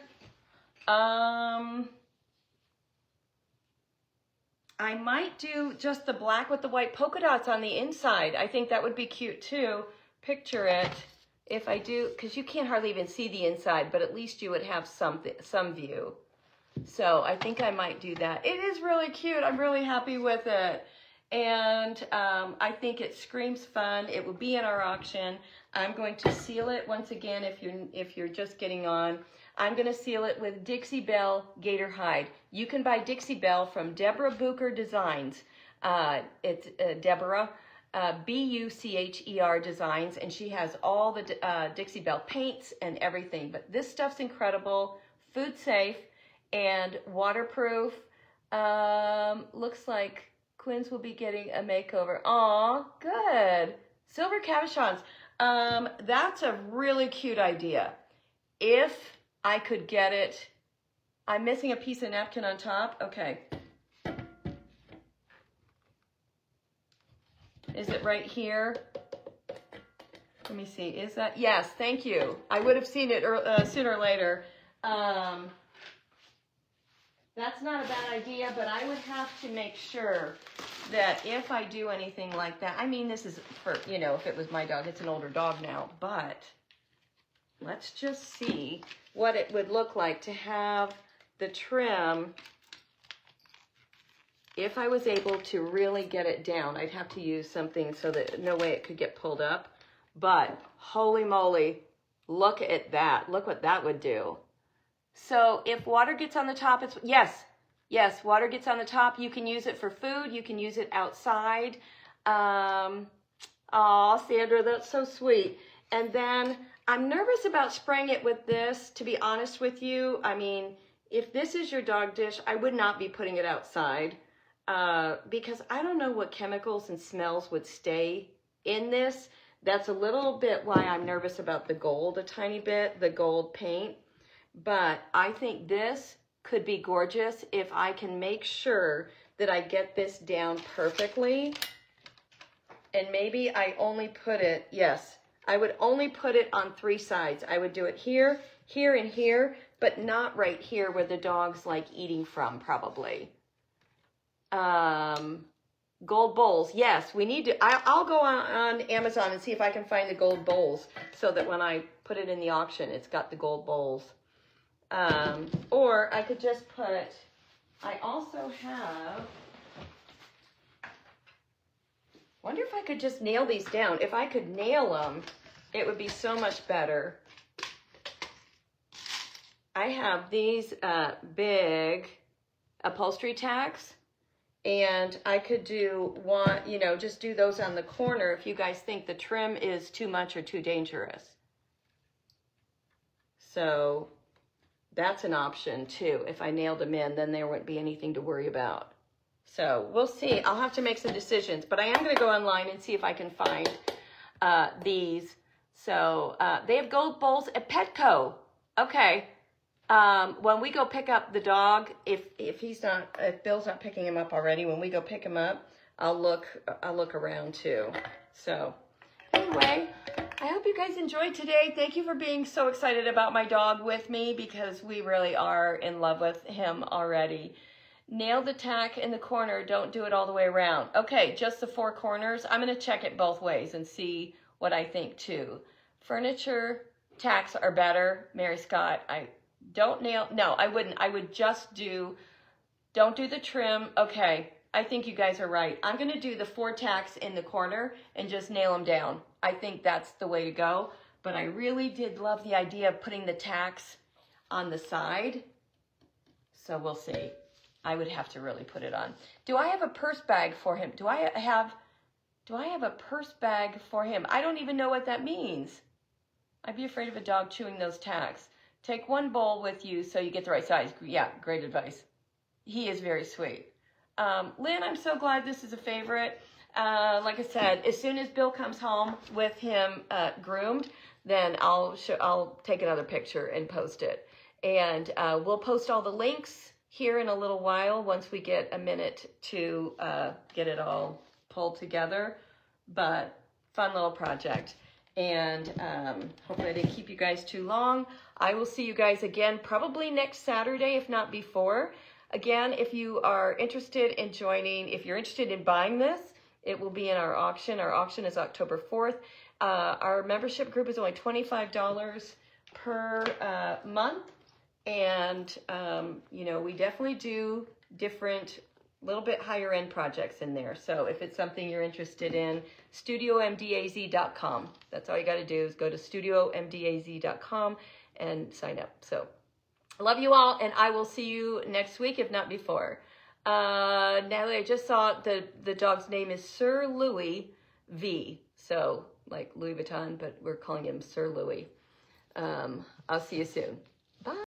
I might do just the black with the white polka dots on the inside. I think that would be cute too. Picture it if I do, because you can't hardly even see the inside, but at least you would have some view. So I think I might do that. It is really cute. I'm really happy with it. And I think it screams fun. It will be in our auction. I'm going to seal it once again if you're just getting on. I'm going to seal it with Dixie Belle Gator Hide. You can buy Dixie Belle from Deborah Bucher Designs. It's Deborah, B-U-C-H-E-R Designs, and she has all the Dixie Belle paints and everything. But this stuff's incredible, food safe, and waterproof. Looks like Quinn's will be getting a makeover. Aw, good. Silver cabochons. That's a really cute idea. If I could get it, I'm missing a piece of napkin on top. Okay. Is it right here? Let me see. Is that? Yes, thank you. I would have seen it sooner or later. That's not a bad idea, but I would have to make sure that if I do anything like that, I mean, this is for, you know, if it was my dog, it's an older dog now, but let's just see what it would look like to have the trim. If I was able to really get it down, I'd have to use something so that no way it could get pulled up, but holy moly, look at that. Look what that would do. So if water gets on the top, it's, yes, water gets on the top. You can use it for food. You can use it outside. Aw, Sandra, that's so sweet. And then I'm nervous about spraying it with this, to be honest with you. I mean, if this is your dog dish, I would not be putting it outside because I don't know what chemicals and smells would stay in this. That's a little bit why I'm nervous about the gold a tiny bit, the gold paint. But I think this could be gorgeous if I can make sure that I get this down perfectly. And maybe I only put it, yes, I would only put it on 3 sides. I would do it here, here, and here, but not right here where the dog's like eating from, probably. Gold bowls, yes, we need to, I'll go on Amazon and see if I can find the gold bowls so that when I put it in the auction, it's got the gold bowls. Or I could just put, I also have, wonder if I could just nail these down. If I could nail them, it would be so much better. I have these big upholstery tacks, and I could do one, you know, just do those on the corner if you guys think the trim is too much or too dangerous. So that's an option too. If I nailed them in, then there wouldn't be anything to worry about. So we'll see. I'll have to make some decisions, but I am going to go online and see if I can find these. So they have gold bowls at Petco. Okay. When we go pick up the dog, if Bill's not picking him up already, when we go pick him up, I'll look around too. So anyway, I hope you guys enjoyed today. Thank you for being so excited about my dog with me, because we really are in love with him already. Nail the tack in the corner. Don't do it all the way around. Okay, just the 4 corners. I'm going to check it both ways and see what I think too. Furniture tacks are better. Mary Scott, I don't nail. No, I wouldn't. I would just don't do the trim. Okay, I think you guys are right. I'm going to do the 4 tacks in the corner and just nail them down. I think that's the way to go. But I really did love the idea of putting the tacks on the side. So we'll see. I would have to really put it on. Do I have a purse bag for him? Do I have a purse bag for him? I don't even know what that means. I'd be afraid of a dog chewing those tacks. Take 1 bowl with you so you get the right size. Yeah, great advice. He is very sweet. Lynn, I'm so glad this is a favorite. Like I said, as soon as Bill comes home with him groomed, then I'll take another picture and post it. And we'll post all the links here in a little while once we get a minute to get it all pulled together. But fun little project. And hopefully I didn't keep you guys too long. I will see you guys again probably next Saturday, if not before. Again, if you are interested in joining, if you're interested in buying this, it will be in our auction. Our auction is October 4th. Our membership group is only $25 per month. And, you know, we definitely do different, little bit higher end projects in there. So if it's something you're interested in, studiomdaz.com. That's all you got to do is go to studiomdaz.com and sign up. So I love you all, and I will see you next week, if not before. Natalie, I just saw the dog's name is Sir Louis V. So like Louis Vuitton, but we're calling him Sir Louis. I'll see you soon. Bye.